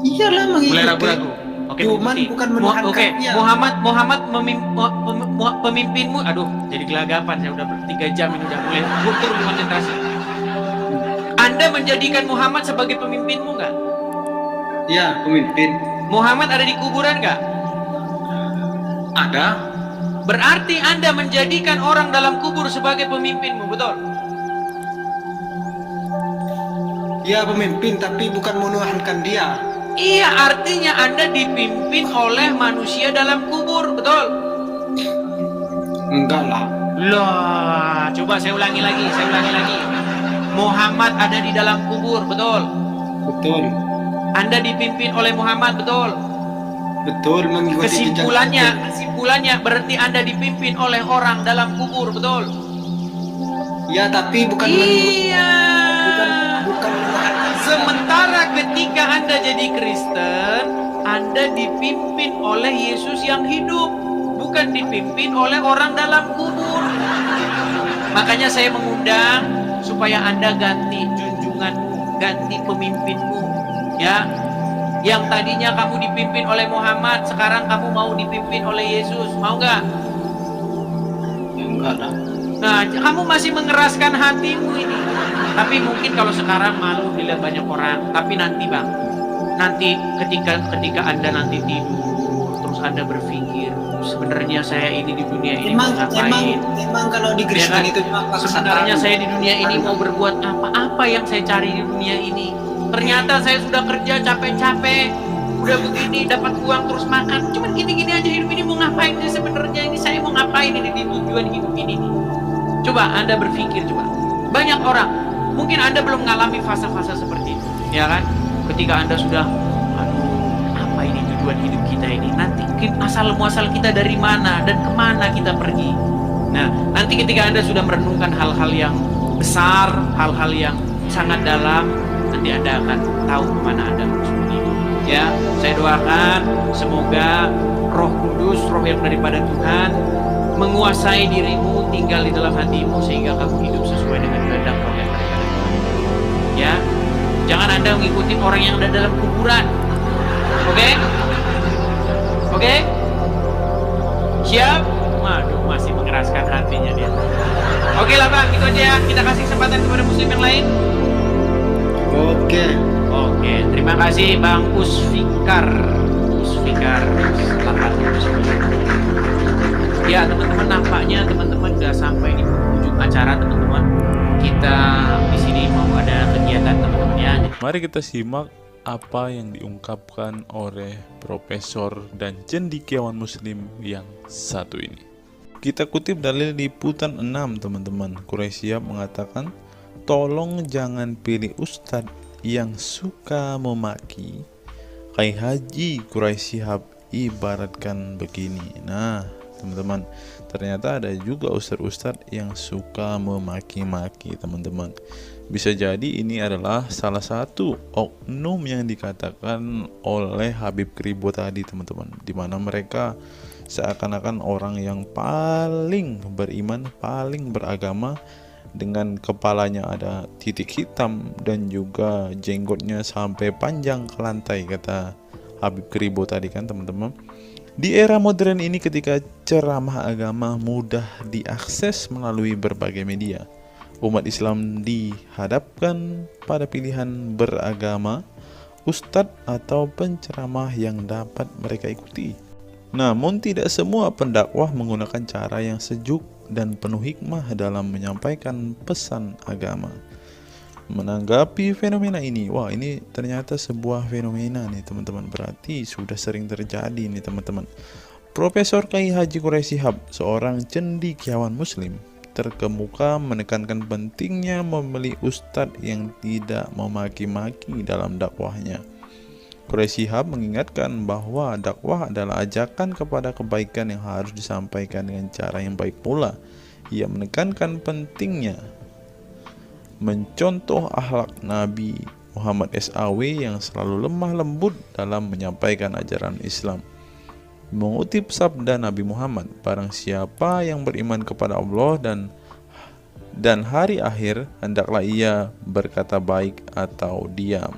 Iyalah mengikuti. Mulai ragu-ragu. Oke, Cuman mengikuti. bukan menuhankan Oke, dia. Muhammad pemimpinmu. Aduh, jadi gelagapan, saya udah 3 jam ini udah mulai turun konsentrasi. Anda menjadikan Muhammad sebagai pemimpinmu nggak? Iya, pemimpin. Muhammad ada di kuburan nggak? Ada. Berarti Anda menjadikan orang dalam kubur sebagai pemimpinmu, betul? Dia pemimpin tapi bukan menuhankan dia. Iya, artinya Anda dipimpin oleh manusia dalam kubur, betul? Enggak lah. Lah, coba saya ulangi lagi. Muhammad ada di dalam kubur, betul? Betul. Anda dipimpin oleh Muhammad, betul? Betul, mengikuti Kesimpulannya berarti Anda dipimpin oleh orang dalam kubur, betul? Ya, tapi bukan Iya. bukan menuhankan. Sementara ketika Anda jadi Kristen, Anda dipimpin oleh Yesus yang hidup, bukan dipimpin oleh orang dalam kubur. Makanya saya mengundang supaya Anda ganti junjunganmu, ganti pemimpinmu, ya. Yang tadinya kamu dipimpin oleh Muhammad, sekarang kamu mau dipimpin oleh Yesus, mau nggak? Enggak lah. Nah, kamu masih mengeraskan hatimu ini. Tapi mungkin kalau sekarang malu dilihat banyak orang, tapi nanti Bang, nanti ketika Anda nanti tidur, terus Anda berpikir, sebenarnya saya ini di dunia ini mau ngapain? Emang kalau di Kristen Ya kan? itu cuma Sebenarnya saya di dunia ini mau berbuat apa yang saya cari di dunia ini? Ternyata saya sudah kerja capek-capek, udah begini dapat uang terus makan, cuman gini-gini aja hidup ini mau ngapain sih sebenarnya ini? Saya mau ngapain ini di tujuan hidup ini nih? Coba Anda berpikir, coba. Banyak orang Mungkin Anda belum mengalami fase-fase seperti itu, ya kan? Ketika Anda sudah, apa ini tujuan hidup kita ini? Nanti asal muasal kita dari mana dan kemana kita pergi? Nah, nanti ketika Anda sudah merenungkan hal-hal yang besar, hal-hal yang sangat dalam, nanti Anda akan tahu kemana Anda harus pergi. Ya, saya doakan semoga Roh Kudus, Roh yang daripada Tuhan menguasai dirimu, tinggal di dalam hatimu sehingga kamu hidup sesuai dengan kehendak Roh yang daripada Tuhan. Ya, jangan Anda mengikuti orang yang ada dalam kuburan. Oke? Oke? Siap? Waduh, masih mengeraskan hatinya dia. Oke lah Bang, itu aja ya. Kita kasih kesempatan kepada muslim yang lain. Oke. Oke, terima kasih Bang Usfikar 89. Ya teman-teman, nampaknya teman-teman sudah sampai di ujung acara teman-teman. Kita di sini mau ada kegiatan teman-teman ya. Mari kita simak apa yang diungkapkan oleh Profesor dan cendekiawan Muslim yang satu ini. Kita kutip dalil liputan 6 teman-teman. Quraisy Shihab mengatakan, tolong jangan pilih ustadz yang suka memaki. Kiai Haji Quraisy Shihab ibaratkan begini. Nah teman-teman, ternyata ada juga ustadz-ustadz yang suka memaki-maki teman-teman. Bisa jadi ini adalah salah satu oknum yang dikatakan oleh Habib Kribo tadi teman-teman, dimana mereka seakan-akan orang yang paling beriman, paling beragama, dengan kepalanya ada titik hitam dan juga jenggotnya sampai panjang ke lantai, kata Habib Kribo tadi kan teman-teman. Di era modern ini ketika ceramah agama mudah diakses melalui berbagai media, umat Islam dihadapkan pada pilihan beragama, ustadz atau penceramah yang dapat mereka ikuti. Namun tidak semua pendakwah menggunakan cara yang sejuk dan penuh hikmah dalam menyampaikan pesan agama. Menanggapi fenomena ini, wah ini ternyata sebuah fenomena nih teman-teman, berarti sudah sering terjadi nih teman-teman. Profesor Kiai Haji Quraisy Shihab, seorang cendekiawan Muslim, terkemuka menekankan pentingnya memilih ustadz yang tidak memaki-maki dalam dakwahnya. Quraisy Shihab mengingatkan bahwa dakwah adalah ajakan kepada kebaikan yang harus disampaikan dengan cara yang baik pula. Ia menekankan pentingnya mencontoh akhlak Nabi Muhammad SAW yang selalu lemah lembut dalam menyampaikan ajaran Islam. Mengutip sabda Nabi Muhammad, barang siapa yang beriman kepada Allah dan hari akhir, hendaklah ia berkata baik atau diam.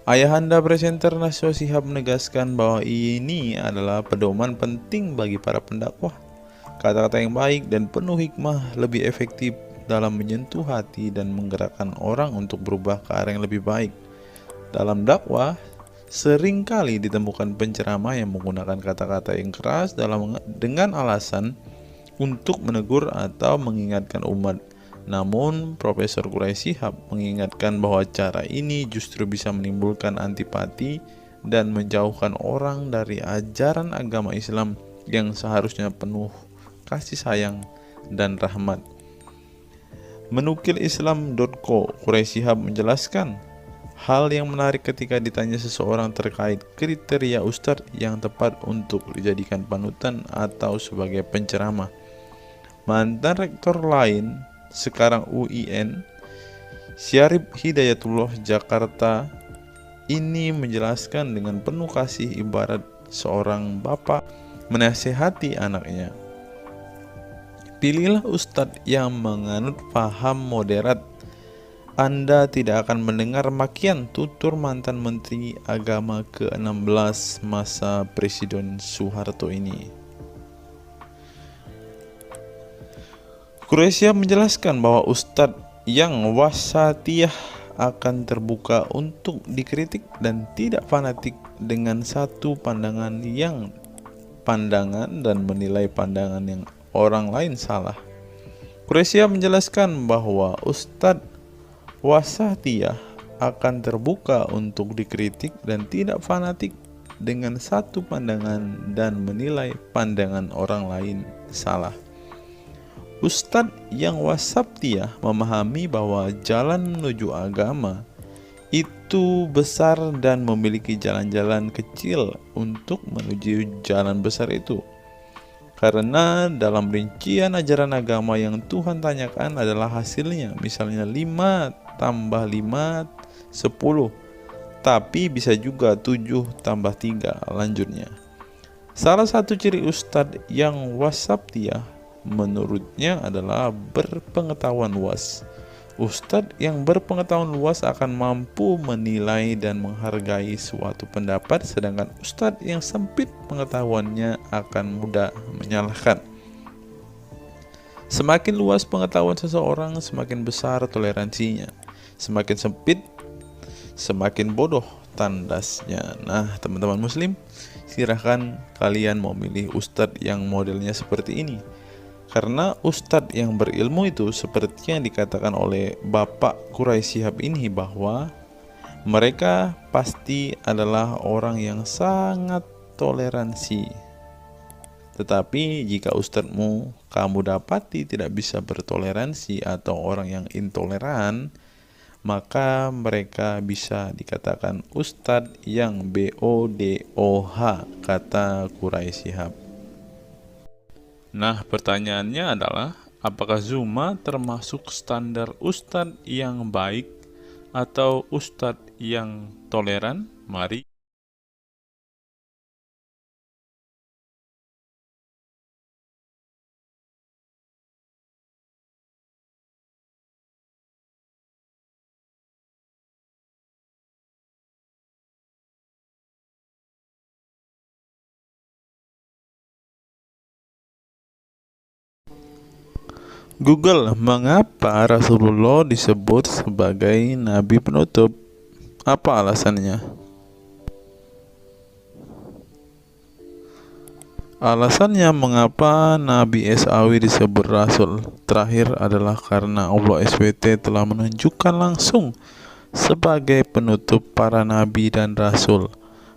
Ayahanda presenter Naswa Shihab menegaskan bahwa ini adalah pedoman penting bagi para pendakwah. Kata-kata yang baik dan penuh hikmah lebih efektif dalam menyentuh hati dan menggerakkan orang untuk berubah ke arah yang lebih baik. Dalam dakwah, seringkali ditemukan penceramah yang menggunakan kata-kata yang keras dengan alasan untuk menegur atau mengingatkan umat. Namun, Profesor Quraisy Shihab mengingatkan bahwa cara ini justru bisa menimbulkan antipati dan menjauhkan orang dari ajaran agama Islam yang seharusnya penuh kasih sayang dan rahmat. Menukil Islam.co, Quraisy Shihab menjelaskan hal yang menarik ketika ditanya seseorang terkait kriteria ustadz yang tepat untuk dijadikan panutan atau sebagai penceramah. Mantan rektor lain, sekarang UIN, Syarif Hidayatullah Jakarta, ini menjelaskan dengan penuh kasih ibarat seorang bapak menasihati anaknya. Pilihlah ustadz yang menganut paham moderat. Anda tidak akan mendengar makian, tutur mantan Menteri Agama ke-16 masa Presiden Soeharto ini. Quraisy Shihab menjelaskan bahwa ustadz yang wasatiyah akan terbuka untuk dikritik dan tidak fanatik dengan satu pandangan dan menilai pandangan yang orang lain salah. Quraisy Shihab menjelaskan bahwa ustadz wasatiyah akan terbuka untuk dikritik dan tidak fanatik dengan satu pandangan dan menilai pandangan orang lain salah. Ustadz yang wasatiyah memahami bahwa jalan menuju agama itu besar dan memiliki jalan-jalan kecil untuk menuju jalan besar itu. Karena dalam rincian ajaran agama yang Tuhan tanyakan adalah hasilnya, misalnya 5 tambah 5, 10, tapi bisa juga 7 tambah 3, lanjutnya. Salah satu ciri ustadz yang wasatiyah menurutnya adalah berpengetahuan luas. Ustadz yang berpengetahuan luas akan mampu menilai dan menghargai suatu pendapat, sedangkan ustadz yang sempit pengetahuannya akan mudah menyalahkan. Semakin luas pengetahuan seseorang, semakin besar toleransinya. Semakin sempit, semakin bodoh tandasnya. Nah, teman-teman muslim, silahkan kalian mau milih ustadz yang modelnya seperti ini. Karena ustadz yang berilmu itu seperti yang dikatakan oleh Bapak Quraisy Shihab ini, bahwa mereka pasti adalah orang yang sangat toleransi. Tetapi jika ustadzmu kamu dapati tidak bisa bertoleransi atau orang yang intoleran, maka mereka bisa dikatakan ustadz yang BODOH, kata Quraisy Shihab. Nah, pertanyaannya adalah, apakah Zuma termasuk standar ustadz yang baik atau ustadz yang toleran? Mari Google, mengapa Rasulullah disebut sebagai nabi penutup? Apa alasannya? Alasannya mengapa Nabi SAW disebut Rasul terakhir adalah karena Allah SWT telah menunjukkan langsung sebagai penutup para nabi dan rasul.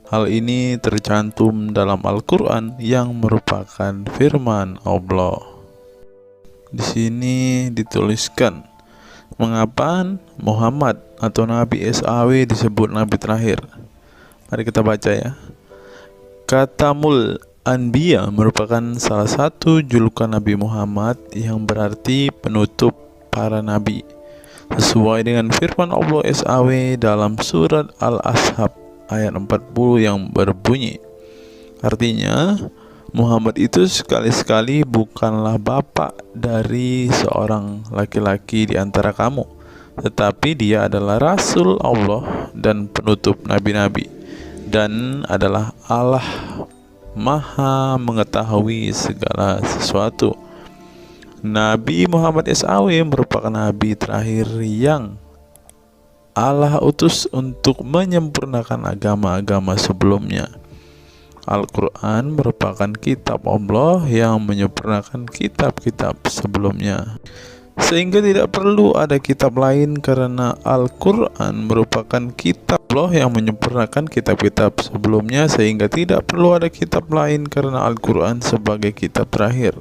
Hal ini tercantum dalam Al-Quran yang merupakan firman Allah. Di sini dituliskan, mengapa Muhammad atau Nabi SAW disebut Nabi terakhir? Mari kita baca ya. Katamul Anbiya merupakan salah satu julukan Nabi Muhammad yang berarti penutup para nabi, sesuai dengan firman Allah SAW dalam surat Al-Ashab ayat 40 yang berbunyi, artinya Muhammad itu sekali-sekali bukanlah bapak dari seorang laki-laki di antara kamu, tetapi dia adalah Rasul Allah dan penutup nabi-nabi, dan adalah Allah Maha mengetahui segala sesuatu. Nabi Muhammad SAW merupakan nabi terakhir yang Allah utus untuk menyempurnakan agama-agama sebelumnya. Al-Quran merupakan kitab Allah yang menyempurnakan kitab-kitab sebelumnya, sehingga tidak perlu ada kitab lain karena Al-Quran merupakan kitab Allah yang menyempurnakan kitab-kitab sebelumnya, sehingga tidak perlu ada kitab lain karena Al-Quran sebagai kitab terakhir.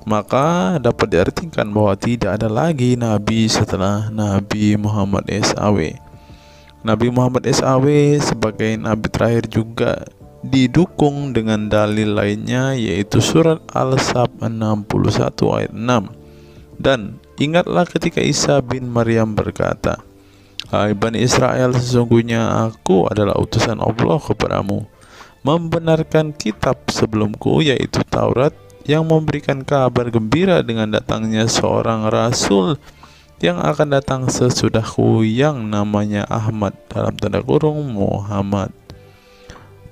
Maka dapat diartikan bahwa tidak ada lagi nabi setelah Nabi Muhammad SAW. Nabi Muhammad SAW sebagai nabi terakhir juga didukung dengan dalil lainnya, yaitu surat Al-Sab 61 ayat 6. Dan ingatlah ketika Isa bin Maryam berkata, "Hai Bani Israel, sesungguhnya aku adalah utusan Allah kepadamu, membenarkan kitab sebelumku, yaitu Taurat, yang memberikan kabar gembira dengan datangnya seorang Rasul yang akan datang sesudahku, yang namanya Ahmad, dalam tanda kurung Muhammad."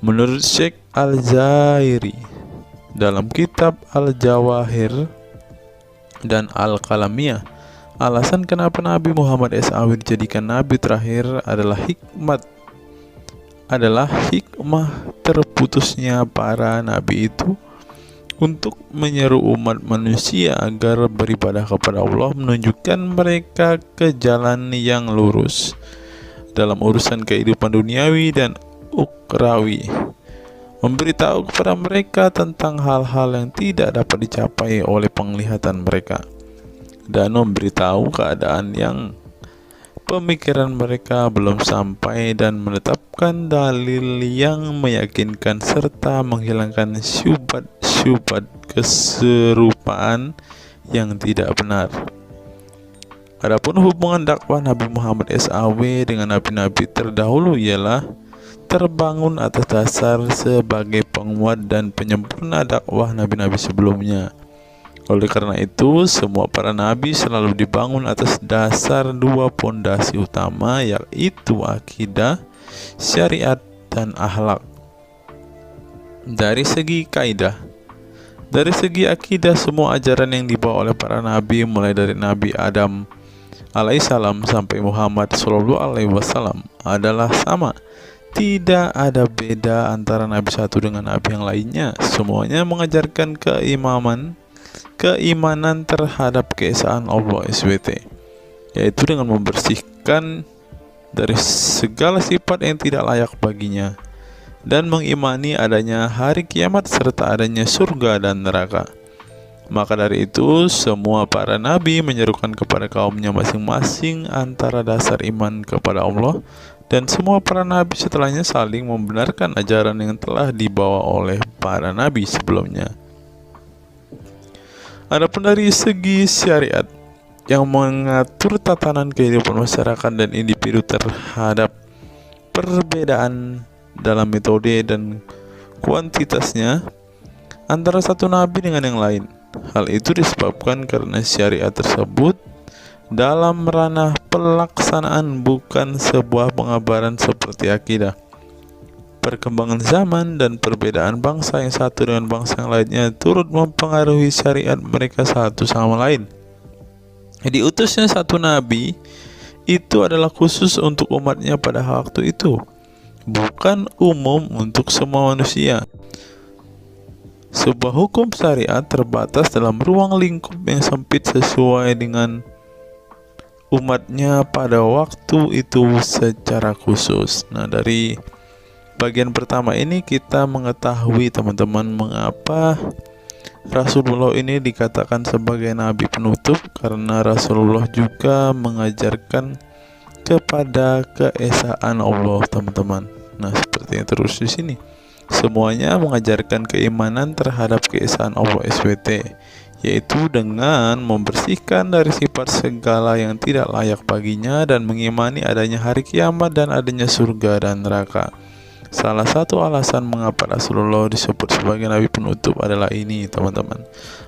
Menurut Syekh Al-Zairi dalam kitab Al-Jawahir dan Al-Kalamiyah, alasan kenapa Nabi Muhammad SAW dijadikan nabi terakhir adalah hikmah terputusnya para nabi itu untuk menyeru umat manusia agar beribadah kepada Allah, menunjukkan mereka ke jalan yang lurus dalam urusan kehidupan duniawi dan ukrawi, memberitahu kepada mereka tentang hal-hal yang tidak dapat dicapai oleh penglihatan mereka. dan memberitahu keadaan yang pemikiran mereka belum sampai dan menetapkan dalil yang meyakinkan serta menghilangkan syubhat keserupaan yang tidak benar. Adapun hubungan dakwah Nabi Muhammad SAW dengan nabi-nabi terdahulu ialah terbangun atas dasar sebagai penguat dan penyempurna dakwah nabi-nabi sebelumnya. Oleh karena itu, semua para nabi selalu dibangun atas dasar dua pondasi utama, yaitu akidah, syariat, dan akhlak. Dari segi kaidah, dari segi akidah, semua ajaran yang dibawa oleh para nabi mulai dari Nabi Adam alaihissalam sampai Muhammad SAW adalah sama. Tidak ada beda antara nabi satu dengan nabi yang lainnya. Semuanya mengajarkan keimanan terhadap keesaan Allah SWT, yaitu dengan membersihkan dari segala sifat yang tidak layak baginya dan mengimani adanya hari kiamat serta adanya surga dan neraka. Maka dari itu, semua para nabi menyerukan kepada kaumnya masing-masing antara dasar iman kepada Allah, dan semua para nabi setelahnya saling membenarkan ajaran yang telah dibawa oleh para nabi sebelumnya. Adapun dari segi syariat yang mengatur tatanan kehidupan masyarakat dan individu terhadap perbedaan dalam metode dan kuantitasnya antara satu nabi dengan yang lain. Hal itu disebabkan karena syariat tersebut dalam ranah pelaksanaan bukan sebuah pengabaran seperti akidah. Perkembangan zaman dan perbedaan bangsa yang satu dengan bangsa yang lainnya turut mempengaruhi syariat mereka satu sama lain. Diutusnya satu nabi itu adalah khusus untuk umatnya pada waktu itu, bukan umum untuk semua manusia. Sebuah hukum syariat terbatas dalam ruang lingkup yang sempit sesuai dengan umatnya pada waktu itu secara khusus. Nah, dari bagian pertama ini kita mengetahui teman-teman mengapa Rasulullah ini dikatakan sebagai nabi penutup, karena Rasulullah juga mengajarkan kepada keesaan Allah, teman-teman. Nah, seperti yang terus di sini. Semuanya mengajarkan keimanan terhadap keesaan Allah SWT, yaitu dengan membersihkan dari sifat segala yang tidak layak baginya dan mengimani adanya hari kiamat dan adanya surga dan neraka. Salah satu alasan mengapa Rasulullah disebut sebagai nabi penutup adalah ini, teman-teman.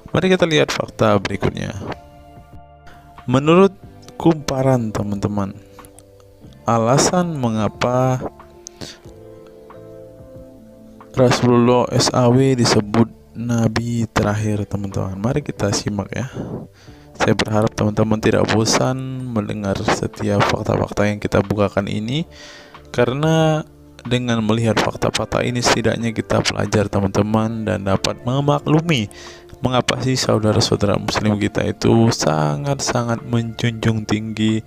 Mari kita lihat fakta berikutnya. Menurut kumparan, teman-teman, alasan mengapa Rasulullah SAW disebut nabi terakhir, teman-teman. Mari kita simak ya. Saya berharap teman-teman tidak bosan mendengar setiap fakta-fakta yang kita bukakan ini, karena dengan melihat fakta-fakta ini setidaknya kita belajar, teman-teman, dan dapat memaklumi mengapa sih saudara-saudara muslim kita itu sangat-sangat menjunjung tinggi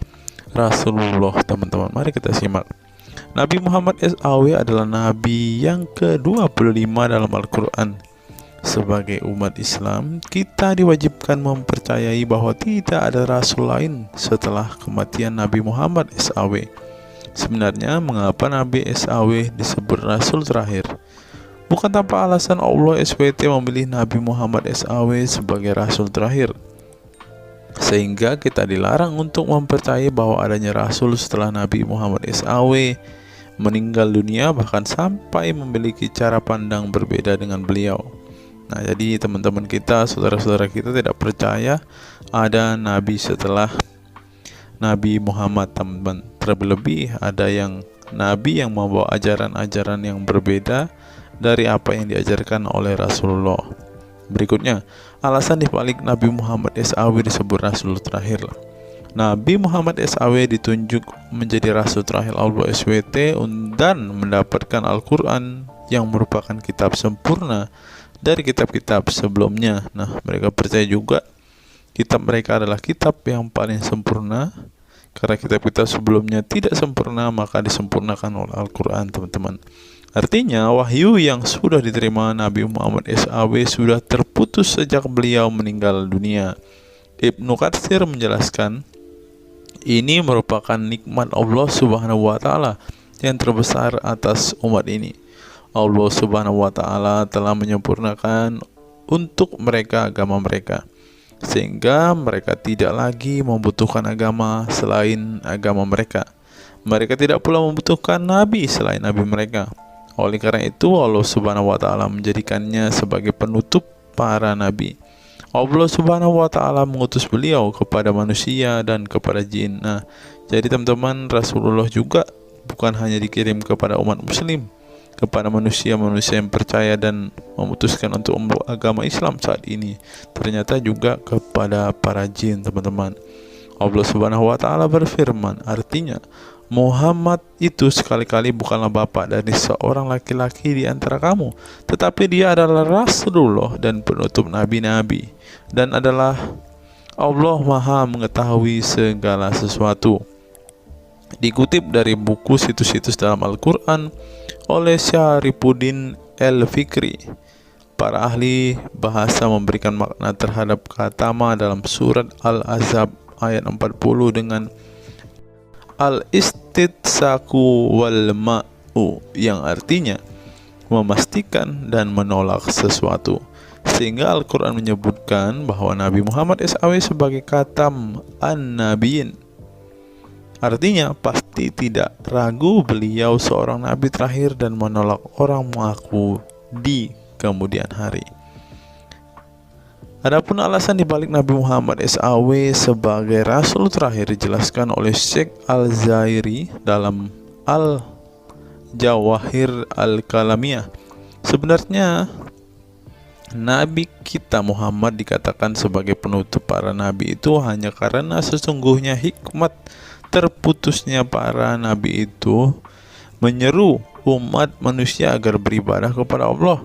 Rasulullah, teman-teman. Mari kita simak. Nabi Muhammad SAW adalah nabi yang ke-25 dalam Al-Quran. Sebagai umat Islam, kita diwajibkan mempercayai bahwa tidak ada rasul lain setelah kematian Nabi Muhammad SAW. Sebenarnya, mengapa Nabi SAW disebut rasul terakhir? Bukan tanpa alasan Allah SWT memilih Nabi Muhammad SAW sebagai rasul terakhir, sehingga kita dilarang untuk mempercayai bahwa adanya rasul setelah Nabi Muhammad SAW meninggal dunia, bahkan sampai memiliki cara pandang berbeda dengan beliau. Nah, jadi teman-teman kita, saudara-saudara kita tidak percaya ada nabi setelah Nabi Muhammad, teman-teman. Terlebih ada yang nabi yang membawa ajaran-ajaran yang berbeda dari apa yang diajarkan oleh Rasulullah. Berikutnya, alasan dibalik Nabi Muhammad SAW disebut rasul terakhir. Nabi Muhammad SAW ditunjuk menjadi rasul terakhir Allah SWT dan mendapatkan Al-Quran yang merupakan kitab sempurna dari kitab-kitab sebelumnya. Nah, mereka percaya juga kitab mereka adalah kitab yang paling sempurna, karena kitab-kitab sebelumnya tidak sempurna, maka disempurnakan oleh Al-Quran, teman-teman. Artinya, wahyu yang sudah diterima Nabi Muhammad SAW sudah terputus sejak beliau meninggal dunia. Ibnu Katsir menjelaskan, ini merupakan nikmat Allah Subhanahu wa taala yang terbesar atas umat ini. Allah Subhanahu wa taala telah menyempurnakan untuk mereka agama mereka, sehingga mereka tidak lagi membutuhkan agama selain agama mereka. Mereka tidak pula membutuhkan nabi selain nabi mereka. Oleh karena itu, Allah Subhanahu wa taala menjadikannya sebagai penutup para nabi. Allah Subhanahu wa taala mengutus beliau kepada manusia dan kepada jin. Nah, jadi teman-teman, Rasulullah juga bukan hanya dikirim kepada umat muslim, kepada manusia-manusia yang percaya dan memutuskan untuk memeluk agama Islam saat ini, ternyata juga kepada para jin, teman-teman. Allah Subhanahu wa taala berfirman, artinya Muhammad itu sekali-kali bukanlah bapak dari seorang laki-laki di antara kamu, tetapi dia adalah Rasulullah dan penutup nabi-nabi, dan adalah Allah Maha mengetahui segala sesuatu. Dikutip dari buku situs-situs dalam Al-Quran oleh Syarifuddin Al-Fikri, para ahli bahasa memberikan makna terhadap kata ma dalam surat Al-Ahzab ayat 40 dengan al-istitsaku wal ma'u, yang artinya memastikan dan menolak sesuatu, sehingga Al-Quran menyebutkan bahwa Nabi Muhammad SAW sebagai khatam an-nabiyin, artinya pasti tidak ragu beliau seorang nabi terakhir dan menolak orang mengaku di kemudian hari. Adapun alasan dibalik Nabi Muhammad SAW sebagai Rasul terakhir dijelaskan oleh Syekh Al-Zairi dalam Al-Jawahir Al-Kalamiyah. Sebenarnya Nabi kita Muhammad dikatakan sebagai penutup para nabi itu hanya karena sesungguhnya hikmat terputusnya para nabi itu menyeru umat manusia agar beribadah kepada Allah,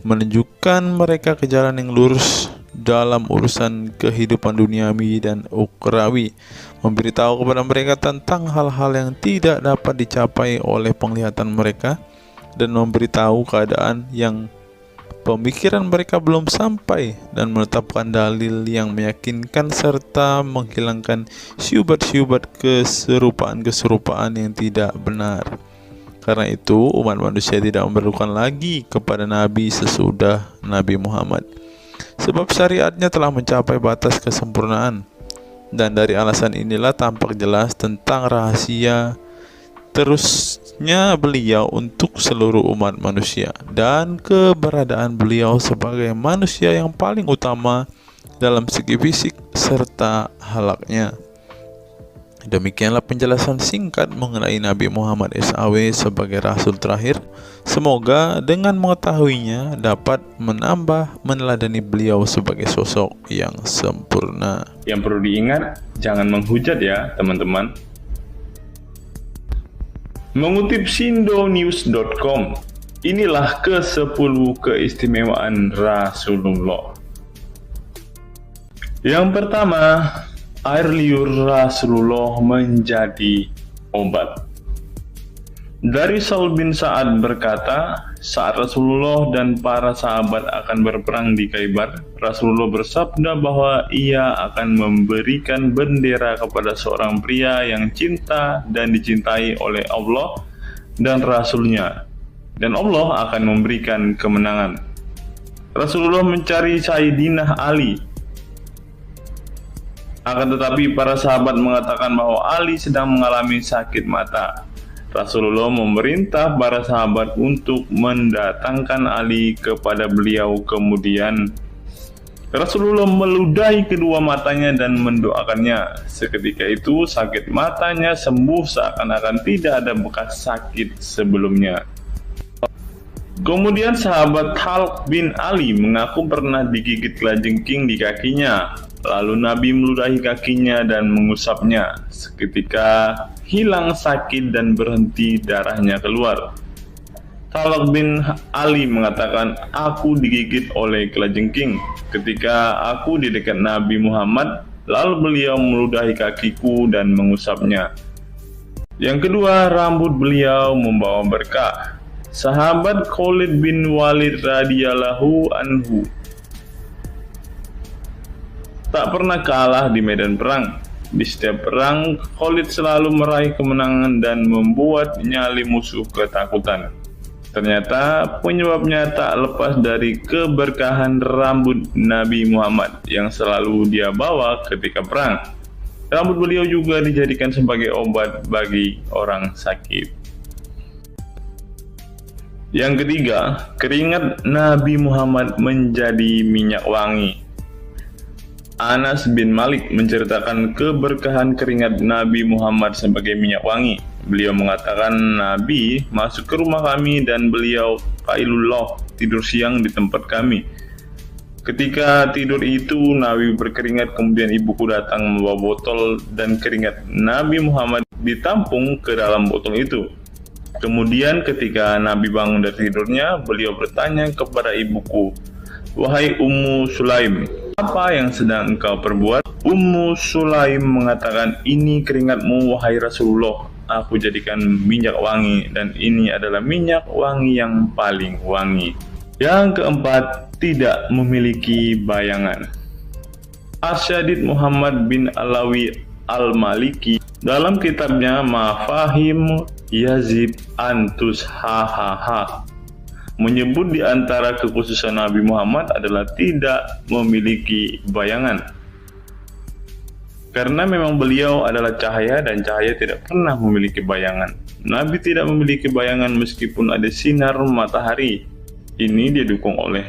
menunjukkan mereka ke jalan yang lurus dalam urusan kehidupan duniawi dan ukhrawi, memberitahu kepada mereka tentang hal-hal yang tidak dapat dicapai oleh penglihatan mereka, dan memberitahu keadaan yang pemikiran mereka belum sampai, dan menetapkan dalil yang meyakinkan serta menghilangkan syubhat-syubhat keserupaan-keserupaan yang tidak benar. Karena itu, umat manusia tidak memerlukan lagi kepada nabi sesudah Nabi Muhammad, sebab syariatnya telah mencapai batas kesempurnaan. Dan dari alasan inilah tampak jelas tentang rahasia terusnya beliau untuk seluruh umat manusia, dan keberadaan beliau sebagai manusia yang paling utama dalam segi fisik serta halaknya. Demikianlah penjelasan singkat mengenai Nabi Muhammad SAW sebagai Rasul terakhir. Semoga dengan mengetahuinya dapat menambah meneladani beliau sebagai sosok yang sempurna. Yang perlu diingat, jangan menghujat ya teman-teman. Mengutip sindonews.com, inilah ke-10 keistimewaan Rasulullah. Yang pertama, air liur Rasulullah menjadi obat. Dari Sahl bin Sa'ad berkata, saat Rasulullah dan para sahabat akan berperang di Khaibar, Rasulullah bersabda bahwa ia akan memberikan bendera kepada seorang pria yang cinta dan dicintai oleh Allah dan Rasulnya, dan Allah akan memberikan kemenangan. Rasulullah mencari Sayyidina Ali, akan tetapi para sahabat mengatakan bahwa Ali sedang mengalami sakit mata. Rasulullah memerintah para sahabat untuk mendatangkan Ali kepada beliau. Kemudian Rasulullah meludahi kedua matanya dan mendoakannya. Seketika itu sakit matanya sembuh seakan-akan tidak ada bekas sakit sebelumnya. Kemudian sahabat Talq bin Ali mengaku pernah digigit kalajengking di kakinya. Lalu Nabi meludahi kakinya dan mengusapnya. Seketika hilang sakit dan berhenti darahnya keluar. Talq bin Ali mengatakan, aku digigit oleh kalajengking ketika aku di dekat Nabi Muhammad, lalu beliau meludahi kakiku dan mengusapnya. Yang kedua, rambut beliau membawa berkah. Sahabat Khalid bin Walid radhiyallahu anhu tak pernah kalah di medan perang. Di setiap perang, Khalid selalu meraih kemenangan dan membuat nyali musuh ketakutan. Ternyata penyebabnya tak lepas dari keberkahan rambut Nabi Muhammad yang selalu dia bawa ketika perang. Rambut beliau juga dijadikan sebagai obat bagi orang sakit. Yang ketiga, keringat Nabi Muhammad menjadi minyak wangi. Anas bin Malik menceritakan keberkahan keringat Nabi Muhammad sebagai minyak wangi. Beliau mengatakan, Nabi masuk ke rumah kami dan beliau qailullah, tidur siang di tempat kami. Ketika tidur itu, Nabi berkeringat, kemudian ibuku datang membawa botol dan keringat Nabi Muhammad ditampung ke dalam botol itu. Kemudian ketika Nabi bangun dari tidurnya, beliau bertanya kepada ibuku, "Wahai Ummu Sulaim, apa yang sedang engkau perbuat?" Ummu Sulaim mengatakan, "Ini keringatmu wahai Rasulullah, aku jadikan minyak wangi dan ini adalah minyak wangi yang paling wangi." Yang keempat, tidak memiliki bayangan. Asyadid Muhammad bin Alawi Al-Maliki dalam kitabnya Mafahim Yazid Antus Hahaha menyebut di antara kekhususan Nabi Muhammad adalah tidak memiliki bayangan. Karena memang beliau adalah cahaya dan cahaya tidak pernah memiliki bayangan. Nabi tidak memiliki bayangan meskipun ada sinar matahari. Ini didukung oleh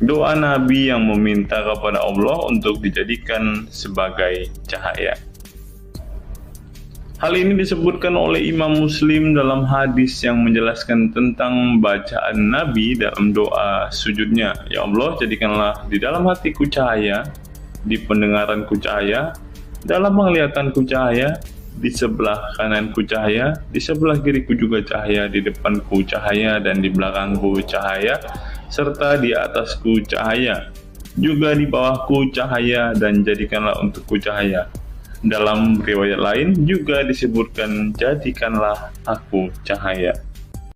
doa Nabi yang meminta kepada Allah untuk dijadikan sebagai cahaya. Hal ini disebutkan oleh Imam Muslim dalam hadis yang menjelaskan tentang bacaan Nabi dalam doa sujudnya. Ya Allah, jadikanlah di dalam hatiku cahaya, di pendengaranku cahaya, dalam penglihatanku cahaya, di sebelah kananku cahaya, di sebelah kiriku juga cahaya, di depanku cahaya, dan di belakangku cahaya, serta di atasku cahaya, juga di bawahku cahaya, dan jadikanlah untukku cahaya. Dalam riwayat lain juga disebutkan, jadikanlah aku cahaya.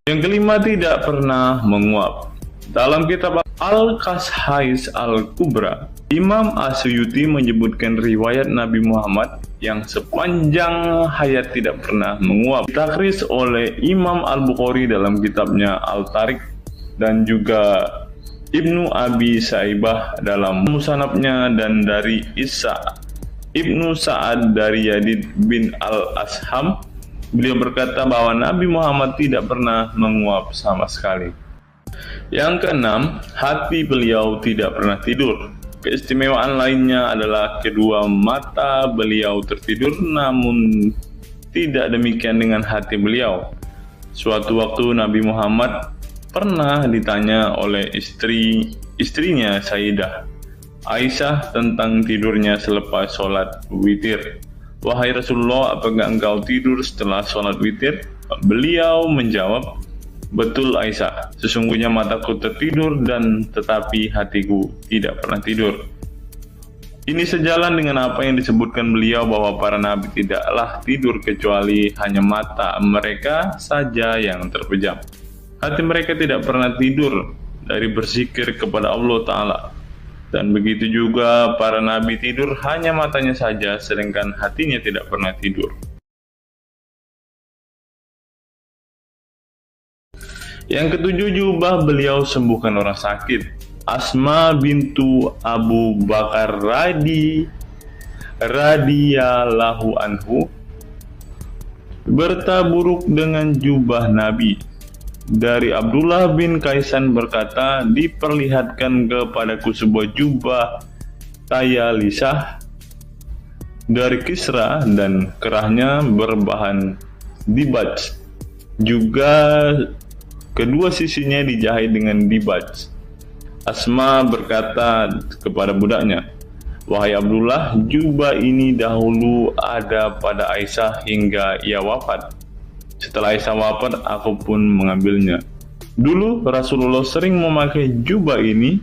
Yang kelima, tidak pernah menguap. Dalam kitab Al-Qashais Al-Kubra, Imam Asyuyuti menyebutkan riwayat Nabi Muhammad yang sepanjang hayat tidak pernah menguap. Ditakris oleh Imam Al-Bukhari dalam kitabnya Al-Tariq dan juga Ibnu Abi Saibah dalam Musannafnya, dan dari Isa Ibnu Sa'ad dari Yazid bin Al-Asham, beliau berkata bahwa Nabi Muhammad tidak pernah menguap sama sekali. Yang keenam, hati beliau tidak pernah tidur. Keistimewaan lainnya adalah kedua mata beliau tertidur, namun tidak demikian dengan hati beliau. Suatu waktu Nabi Muhammad pernah ditanya oleh istrinya Sayyidah Aisyah tentang tidurnya selepas sholat witir. "Wahai Rasulullah, apakah engkau tidur setelah sholat witir?" Beliau menjawab, "Betul Aisyah, sesungguhnya mataku tertidur dan tetapi hatiku tidak pernah tidur." Ini sejalan dengan apa yang disebutkan beliau bahwa para nabi tidaklah tidur kecuali hanya mata mereka saja yang terpejam. Hati mereka tidak pernah tidur dari berzikir kepada Allah Ta'ala. Dan begitu juga para nabi tidur hanya matanya saja, sedangkan hatinya tidak pernah tidur. Yang ketujuh, jubah beliau sembuhkan orang sakit. Asma bintu Abu Bakar radhiyallahu anhu bertaburuk dengan jubah Nabi. Dari Abdullah bin Kaisan berkata, "Diperlihatkan kepadaku sebuah jubah tayalisah dari Kisra dan kerahnya berbahan dibaj. Juga kedua sisinya dijahit dengan dibaj." Asma berkata kepada budaknya, "Wahai Abdullah, jubah ini dahulu ada pada Aisyah hingga ia wafat. Setelah Aisyah wafat, aku pun mengambilnya. Dulu Rasulullah sering memakai jubah ini.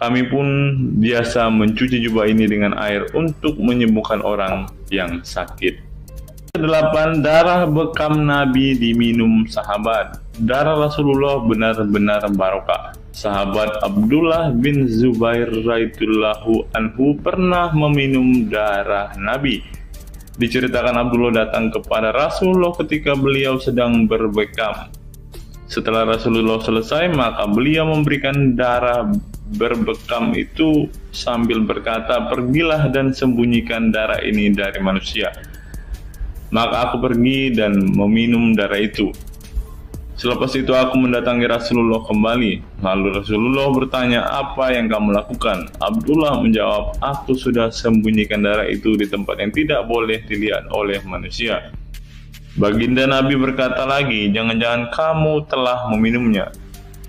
Kami pun biasa mencuci jubah ini dengan air untuk menyembuhkan orang yang sakit." Kedelapan, darah bekam Nabi diminum sahabat. Darah Rasulullah benar-benar barokah. sahabat Abdullah bin Zubair radhiyallahu anhu pernah meminum darah Nabi. Diceritakan Abdullah datang kepada Rasulullah ketika beliau sedang berbekam. Setelah Rasulullah selesai, maka beliau memberikan darah berbekam itu sambil berkata, "Pergilah dan sembunyikan darah ini dari manusia." Maka aku pergi dan meminum darah itu. Selepas itu aku mendatangi Rasulullah kembali. Lalu Rasulullah bertanya, "Apa yang kamu lakukan?" Abdullah menjawab, "Aku sudah sembunyikan darah itu di tempat yang tidak boleh dilihat oleh manusia." Baginda Nabi berkata lagi, "Jangan-jangan kamu telah meminumnya?"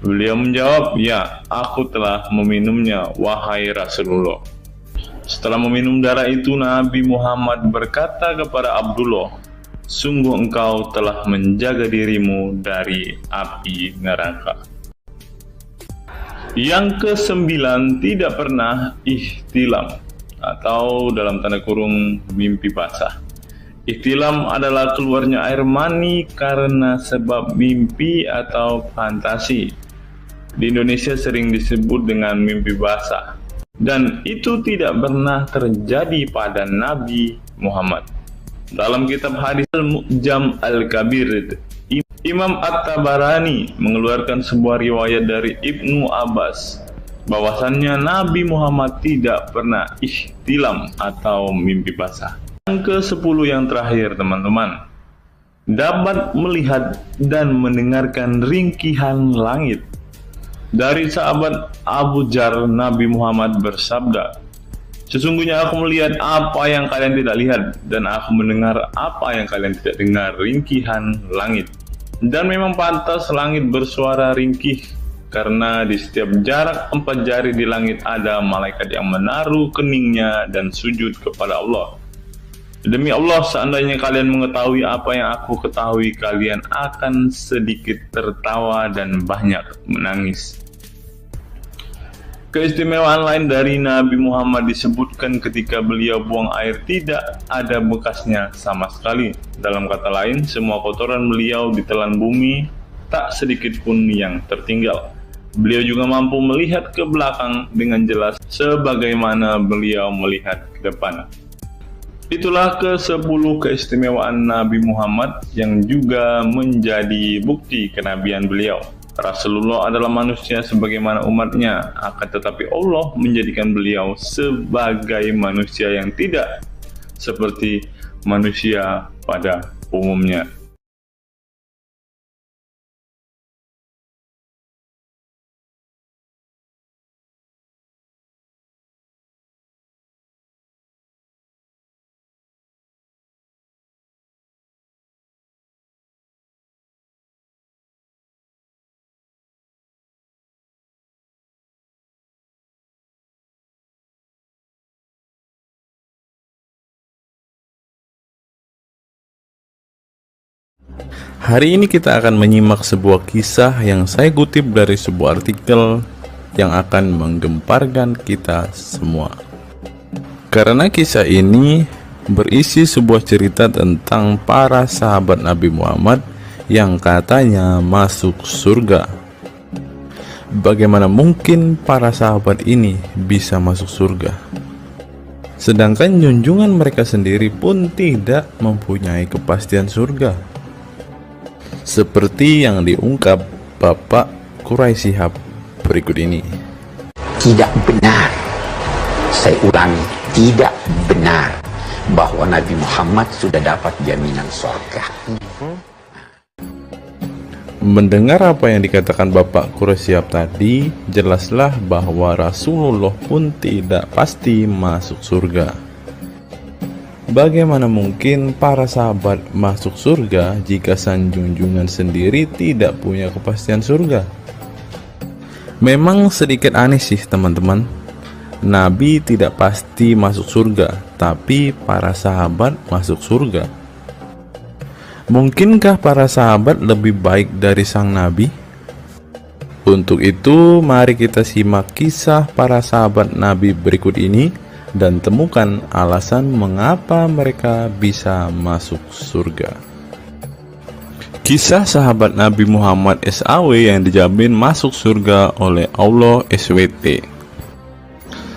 Beliau menjawab, "Ya, aku telah meminumnya, wahai Rasulullah." Setelah meminum darah itu, Nabi Muhammad berkata kepada Abdullah, "Sungguh engkau telah menjaga dirimu dari api neraka." Yang ke-9, tidak pernah ihtilam atau dalam tanda kurung mimpi basah. Ihtilam adalah keluarnya air mani karena sebab mimpi atau fantasi. Di Indonesia sering disebut dengan mimpi basah. Dan itu tidak pernah terjadi pada Nabi Muhammad. Dalam kitab hadis Al-Mu'jam Al-Kabir, Imam At-Tabarani mengeluarkan sebuah riwayat dari Ibnu Abbas bahwasannya Nabi Muhammad tidak pernah ihtilam atau mimpi basah. Yang ke-10 yang terakhir, teman-teman, dapat melihat dan mendengarkan ringkihan langit. Dari sahabat Abu Dzar, Nabi Muhammad bersabda, "Sesungguhnya aku melihat apa yang kalian tidak lihat, dan aku mendengar apa yang kalian tidak dengar, ringkihan langit. Dan memang pantas langit bersuara ringkih, karena di setiap jarak 4 jari di langit ada malaikat yang menaruh keningnya dan sujud kepada Allah. Demi Allah, seandainya kalian mengetahui apa yang aku ketahui, kalian akan sedikit tertawa dan banyak menangis." Keistimewaan lain dari Nabi Muhammad disebutkan ketika beliau buang air tidak ada bekasnya sama sekali. Dalam kata lain, semua kotoran beliau ditelan bumi, tak sedikit pun yang tertinggal. Beliau juga mampu melihat ke belakang dengan jelas sebagaimana beliau melihat ke depan. Itulah ke-10 keistimewaan Nabi Muhammad yang juga menjadi bukti kenabian beliau. Rasulullah adalah manusia sebagaimana umatnya, akan tetapi Allah menjadikan beliau sebagai manusia yang tidak seperti manusia pada umumnya. Hari ini kita akan menyimak sebuah kisah yang saya kutip dari sebuah artikel yang akan menggemparkan kita semua. Karena kisah ini berisi sebuah cerita tentang para sahabat Nabi Muhammad yang katanya masuk surga. Bagaimana mungkin para sahabat ini bisa masuk surga? Sedangkan junjungan mereka sendiri pun tidak mempunyai kepastian surga. Seperti yang diungkap Bapak Quraisy Shihab berikut ini. Tidak benar, saya ulangi, tidak benar bahwa Nabi Muhammad sudah dapat jaminan surga. Mendengar apa yang dikatakan Bapak Quraisy Shihab tadi, jelaslah bahwa Rasulullah pun tidak pasti masuk surga. Bagaimana mungkin para sahabat masuk surga jika sang junjungan sendiri tidak punya kepastian surga? Memang sedikit aneh sih teman-teman. Nabi tidak pasti masuk surga, tapi para sahabat masuk surga. Mungkinkah para sahabat lebih baik dari sang Nabi? Untuk itu, mari kita simak kisah para sahabat Nabi berikut ini dan temukan alasan mengapa mereka bisa masuk surga. Kisah sahabat Nabi Muhammad SAW yang dijamin masuk surga oleh Allah SWT.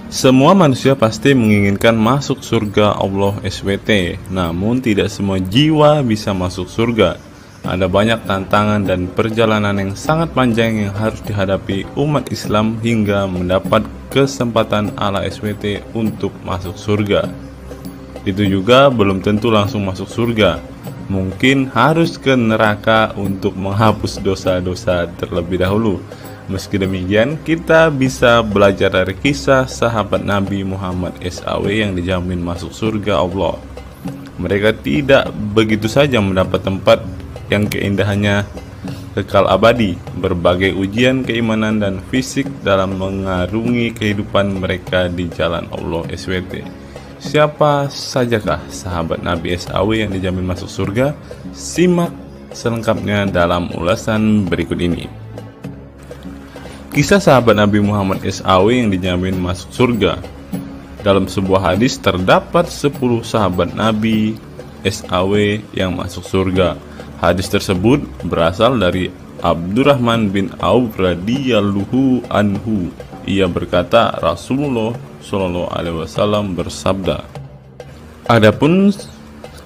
Semua manusia pasti menginginkan masuk surga Allah SWT, namun tidak semua jiwa bisa masuk surga. Ada banyak tantangan dan perjalanan yang sangat panjang yang harus dihadapi umat Islam hingga mendapat kesempatan ala SWT untuk masuk surga. Itu juga belum tentu langsung masuk surga. Mungkin harus ke neraka untuk menghapus dosa-dosa terlebih dahulu. Meski demikian, kita bisa belajar dari kisah sahabat Nabi Muhammad SAW yang dijamin masuk surga Allah. Mereka tidak begitu saja mendapat tempat yang keindahannya kekal abadi. Berbagai ujian keimanan dan fisik dalam mengarungi kehidupan mereka di jalan Allah SWT. Siapa sajakah sahabat Nabi SAW yang dijamin masuk surga? Simak selengkapnya dalam ulasan berikut ini. Kisah sahabat Nabi Muhammad SAW yang dijamin masuk surga. Dalam sebuah hadis terdapat 10 sahabat Nabi SAW yang masuk surga. Hadis tersebut berasal dari Abdurrahman bin Auf radhiyallahu anhu. Ia berkata, Rasulullah Shallallahu Alaihi Wasallam bersabda, adapun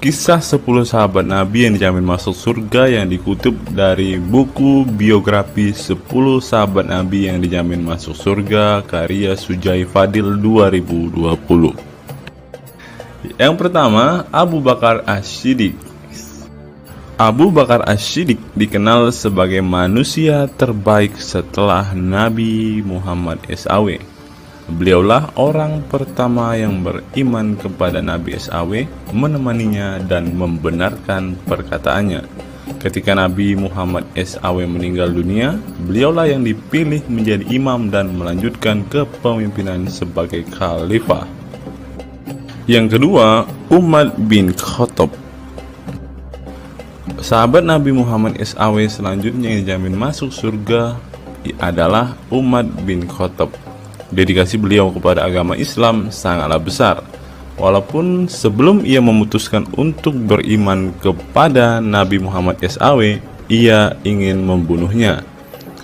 kisah 10 sahabat Nabi yang dijamin masuk surga yang dikutip dari buku biografi 10 sahabat Nabi yang dijamin masuk surga karya Sujai Fadil 2020. Yang pertama, Abu Bakar As-Siddiq. Abu Bakar As-Siddiq dikenal sebagai manusia terbaik setelah Nabi Muhammad SAW. Beliaulah orang pertama yang beriman kepada Nabi SAW, menemaninya dan membenarkan perkataannya. Ketika Nabi Muhammad SAW meninggal dunia, beliaulah yang dipilih menjadi imam dan melanjutkan kepemimpinan sebagai khalifah. Yang kedua, Umar bin Khattab. Sahabat Nabi Muhammad SAW selanjutnya yang dijamin masuk surga adalah Umar bin Khattab. Dedikasi beliau kepada agama Islam sangatlah besar. Walaupun sebelum ia memutuskan untuk beriman kepada Nabi Muhammad SAW, ia ingin membunuhnya.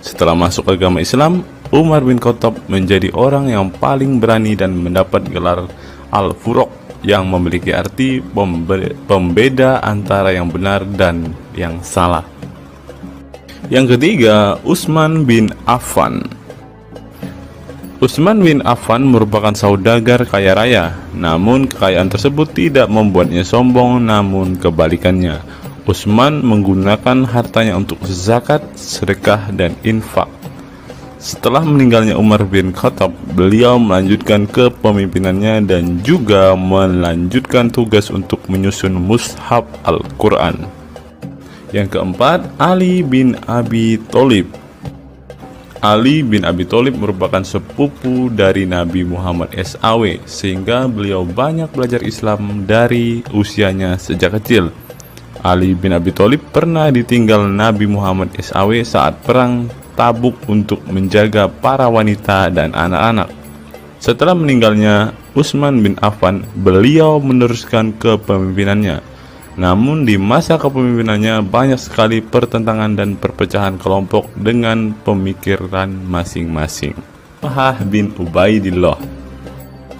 Setelah masuk agama Islam, Umar bin Khattab menjadi orang yang paling berani dan mendapat gelar Al-Furuq yang memiliki arti pembeda antara yang benar dan yang salah. Yang ketiga, Utsman bin Affan. Utsman bin Affan merupakan saudagar kaya raya, namun kekayaan tersebut tidak membuatnya sombong, namun kebalikannya. Utsman menggunakan hartanya untuk zakat, sedekah, dan infak. Setelah meninggalnya Umar bin Khattab, beliau melanjutkan kepemimpinannya dan juga melanjutkan tugas untuk menyusun mushaf Al-Quran. Yang keempat, Ali bin Abi Thalib. Ali bin Abi Thalib merupakan sepupu dari Nabi Muhammad SAW, sehingga beliau banyak belajar Islam dari usianya sejak kecil. Ali bin Abi Thalib pernah ditinggal Nabi Muhammad SAW saat perang Tabuk untuk menjaga para wanita dan anak-anak. Setelah meninggalnya Utsman bin Affan, beliau meneruskan kepemimpinannya. Namun di masa kepemimpinannya banyak sekali pertentangan dan perpecahan kelompok dengan pemikiran masing-masing. Talhah bin Ubaidillah.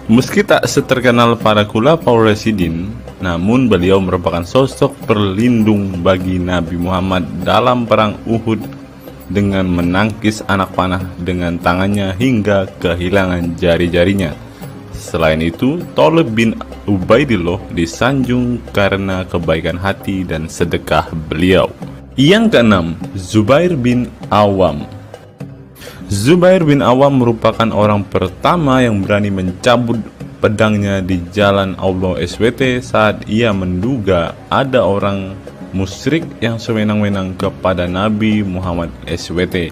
Meski tak seterkenal para khulafaur rasyidin, namun beliau merupakan sosok pelindung bagi Nabi Muhammad dalam perang Uhud dengan menangkis anak panah dengan tangannya hingga kehilangan jari-jarinya. Selain itu, Talib bin Ubaidillah disanjung karena kebaikan hati dan sedekah beliau. Yang keenam, Zubair bin Awam. Zubair bin Awam merupakan orang pertama yang berani mencabut pedangnya di jalan Allah SWT saat ia menduga ada orang musyrik yang sewenang-wenang kepada Nabi Muhammad SWT.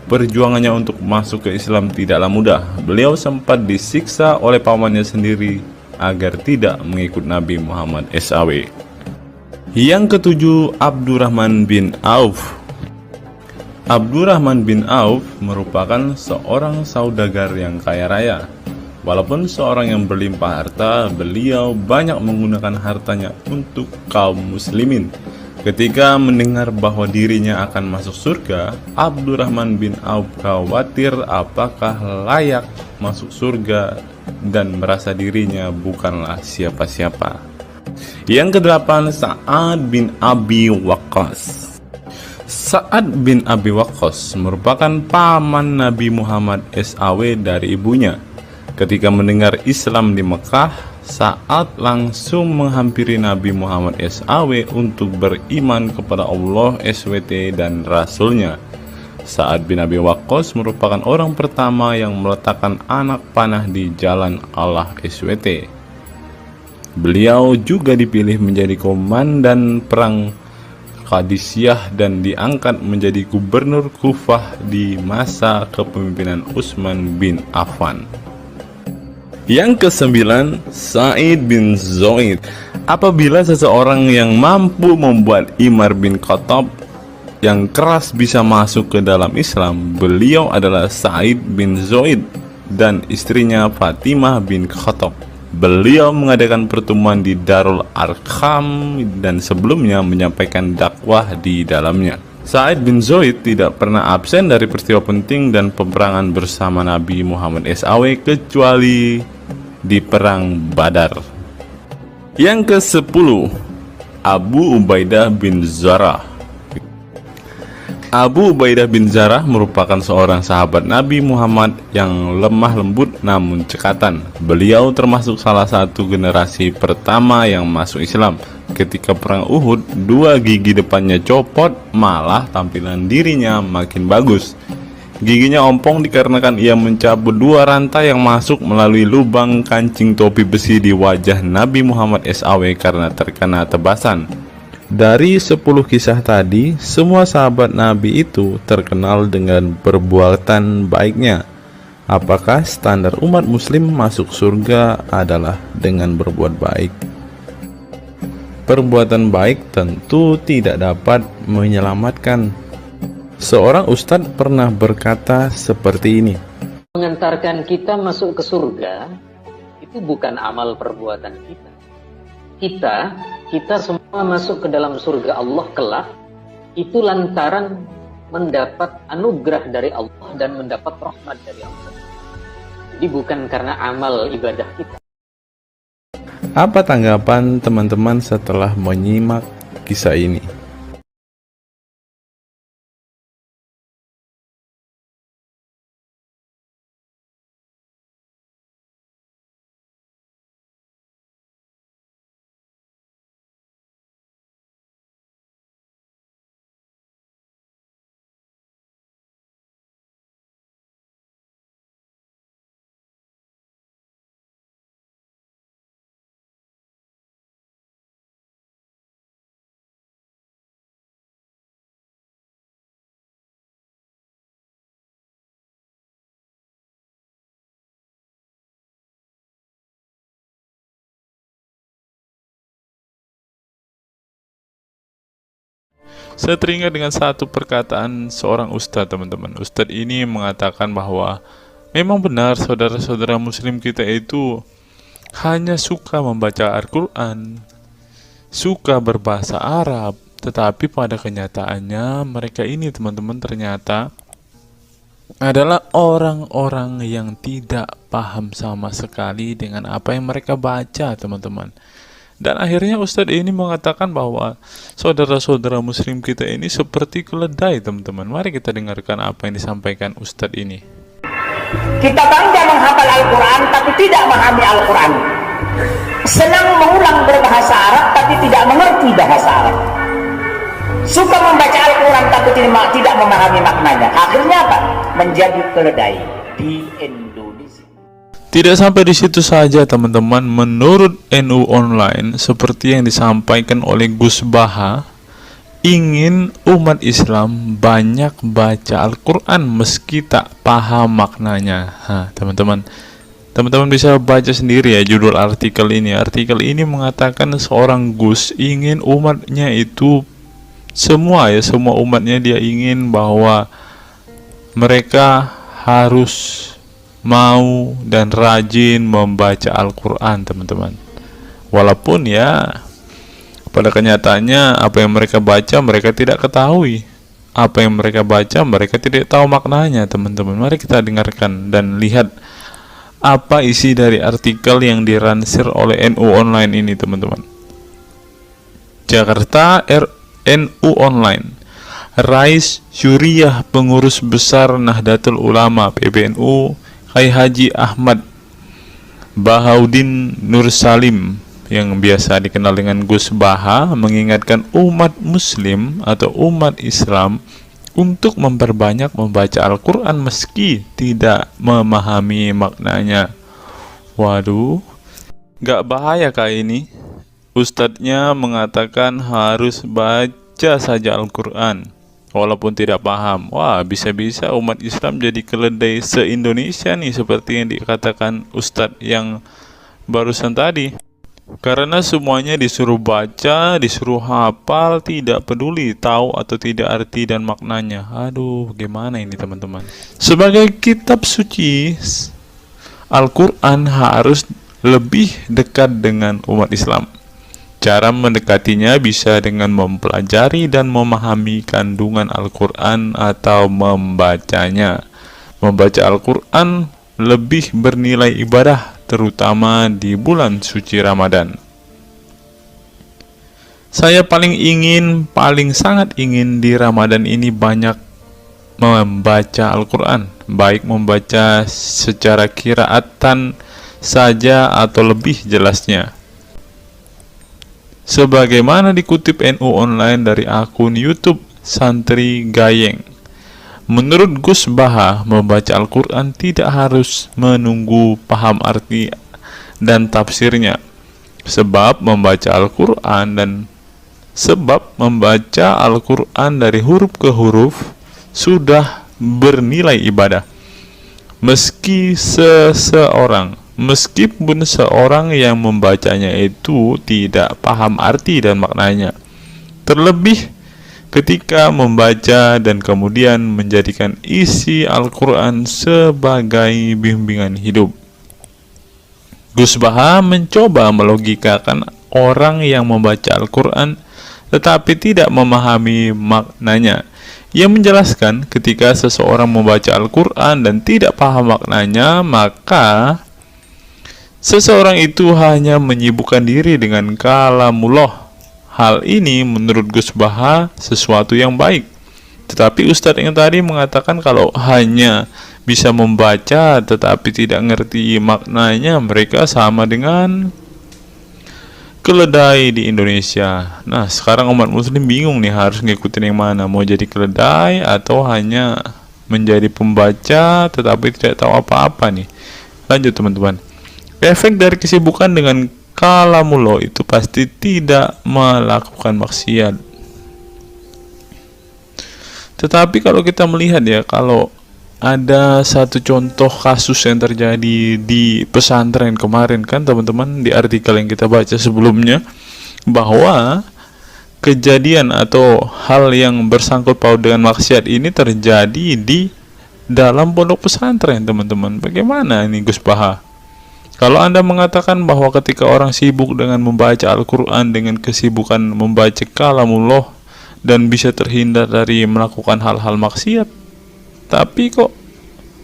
Perjuangannya untuk masuk ke Islam tidaklah mudah. Beliau sempat disiksa oleh pamannya sendiri agar tidak mengikut Nabi Muhammad SAW. Yang ketujuh, Abdurrahman bin Auf. Abdurrahman bin Auf merupakan seorang saudagar yang kaya raya. Walaupun seorang yang berlimpah harta, beliau banyak menggunakan hartanya untuk kaum muslimin. Ketika mendengar bahwa dirinya akan masuk surga, Abdurrahman bin Auf khawatir apakah layak masuk surga dan merasa dirinya bukanlah siapa-siapa. Yang kedelapan, Sa'ad bin Abi Waqqas. Sa'ad bin Abi Waqqas merupakan paman Nabi Muhammad SAW dari ibunya. Ketika mendengar Islam di Mekah, Sa'ad langsung menghampiri Nabi Muhammad SAW untuk beriman kepada Allah SWT dan Rasulnya. Sa'ad bin Abi Waqqas merupakan orang pertama yang meletakkan anak panah di jalan Allah SWT. Beliau juga dipilih menjadi komandan perang Qadisiyah dan diangkat menjadi gubernur Kufah di masa kepemimpinan Utsman bin Affan. Yang kesembilan, Sa'id bin Zaid. Apabila seseorang yang mampu membuat Umar bin Khattab yang keras bisa masuk ke dalam Islam, beliau adalah Sa'id bin Zaid dan istrinya Fatimah bin Khattab. Beliau mengadakan pertemuan di Darul Arqam dan sebelumnya menyampaikan dakwah di dalamnya. Sa'id bin Zaid tidak pernah absen dari peristiwa penting dan peperangan bersama Nabi Muhammad SAW kecuali di perang Badar. Yang ke-10, Abu Ubaidah bin Zarah. Abu Ubaidah bin Zarah merupakan seorang sahabat Nabi Muhammad yang lemah lembut namun cekatan. Beliau termasuk salah satu generasi pertama yang masuk Islam. Ketika perang Uhud, 2 gigi depannya copot, malah tampilan dirinya makin bagus. Giginya ompong dikarenakan ia mencabut 2 rantai yang masuk melalui lubang kancing topi besi di wajah Nabi Muhammad SAW karena terkena tebasan. Dari 10 kisah tadi, semua sahabat Nabi itu terkenal dengan perbuatan baiknya. Apakah standar umat muslim masuk surga adalah dengan berbuat baik? Perbuatan baik tentu tidak dapat menyelamatkan. Seorang ustadz pernah berkata seperti ini. Mengantarkan kita masuk ke surga itu bukan amal perbuatan kita. Kita semua masuk ke dalam surga Allah kelak itu lantaran mendapat anugerah dari Allah dan mendapat rahmat dari Allah. Jadi bukan karena amal ibadah kita. Apa tanggapan teman-teman setelah menyimak kisah ini? Saya teringat dengan satu perkataan seorang ustadz, teman-teman. Ustadz ini mengatakan bahwa memang benar saudara-saudara muslim kita itu hanya suka membaca Al-Quran, suka berbahasa Arab, tetapi pada kenyataannya mereka ini, teman-teman, ternyata adalah orang-orang yang tidak paham sama sekali dengan apa yang mereka baca, teman-teman. Dan akhirnya Ustadz ini mengatakan bahwa saudara-saudara muslim kita ini seperti keledai, teman-teman. Mari kita dengarkan apa yang disampaikan Ustadz ini. Kita bangga menghafal Al-Quran tapi tidak memahami Al-Quran. Senang mengulang berbahasa Arab tapi tidak mengerti bahasa Arab. Suka membaca Al-Quran tapi tidak memahami maknanya. Akhirnya apa? Menjadi keledai di Indonesia. Tidak sampai di situ saja, teman-teman. Menurut NU Online, seperti yang disampaikan oleh Gus Baha, ingin umat Islam banyak baca Al-Quran meski tak paham maknanya. Teman-teman bisa baca sendiri ya judul artikel ini. Artikel ini mengatakan seorang Gus ingin umatnya itu semua umatnya dia ingin bahwa mereka harus mau dan rajin membaca Al-Quran, teman-teman. Walaupun ya Pada kenyataannya, apa yang mereka baca mereka tidak ketahui. Apa yang mereka baca mereka tidak tahu maknanya, teman-teman. Mari kita dengarkan dan lihat apa isi dari artikel yang diransir oleh NU Online ini, teman-teman. Jakarta NU Online. Rais Syuriah Pengurus Besar Nahdlatul Ulama PBNU Kiai Haji Ahmad Bahaudin Nur Salim yang biasa dikenal dengan Gus Baha mengingatkan umat muslim atau umat Islam untuk memperbanyak membaca Al-Quran meski tidak memahami maknanya. Waduh, gak bahaya kah ini? Ustadznya mengatakan harus baca saja Al-Quran walaupun tidak paham. Wah, bisa-bisa umat Islam jadi keledai se-Indonesia nih, seperti yang dikatakan Ustadz yang barusan tadi. Karena semuanya disuruh baca, disuruh hafal, tidak peduli tahu atau tidak arti dan maknanya. Aduh, bagaimana ini teman-teman? Sebagai kitab suci, Al-Quran harus lebih dekat dengan umat Islam. Cara mendekatinya bisa dengan mempelajari dan memahami kandungan Al-Quran atau membacanya. Membaca Al-Quran lebih bernilai ibadah, terutama di bulan suci Ramadan. Saya paling sangat ingin di Ramadan ini banyak membaca Al-Quran, baik membaca secara qiraatan saja atau lebih jelasnya. Sebagaimana dikutip NU Online dari akun YouTube Santri Gayeng. Menurut Gus Baha, membaca Al-Quran tidak harus menunggu paham arti dan tafsirnya. Sebab membaca Al-Quran dari huruf ke huruf sudah bernilai ibadah. Meskipun seorang yang membacanya itu tidak paham arti dan maknanya. Terlebih ketika membaca dan kemudian menjadikan isi Al-Quran sebagai bimbingan hidup. Gus Baha mencoba melogikakan orang yang membaca Al-Quran tetapi tidak memahami maknanya. Ia menjelaskan ketika seseorang membaca Al-Quran dan tidak paham maknanya, maka seseorang itu hanya menyibukkan diri dengan kalamullah. Hal ini menurut Gus Baha sesuatu yang baik. Tetapi Ustadz yang tadi mengatakan kalau hanya bisa membaca tetapi tidak ngerti maknanya, mereka sama dengan keledai di Indonesia. Nah, sekarang umat muslim bingung nih harus ngikutin yang mana, mau jadi keledai atau hanya menjadi pembaca tetapi tidak tahu apa-apa nih. Lanjut teman-teman. Efek dari kesibukan dengan kalamullah itu pasti tidak melakukan maksiat. Tetapi kalau kita melihat ya, kalau ada satu contoh kasus yang terjadi di pesantren kemarin kan teman-teman, di artikel yang kita baca sebelumnya, bahwa kejadian atau hal yang bersangkut paut dengan maksiat ini terjadi di dalam pondok pesantren teman-teman. Bagaimana ini Gus Baha? Kalau Anda mengatakan bahwa ketika orang sibuk dengan membaca Al-Quran dengan kesibukan membaca kalamullah dan bisa terhindar dari melakukan hal-hal maksiat, tapi kok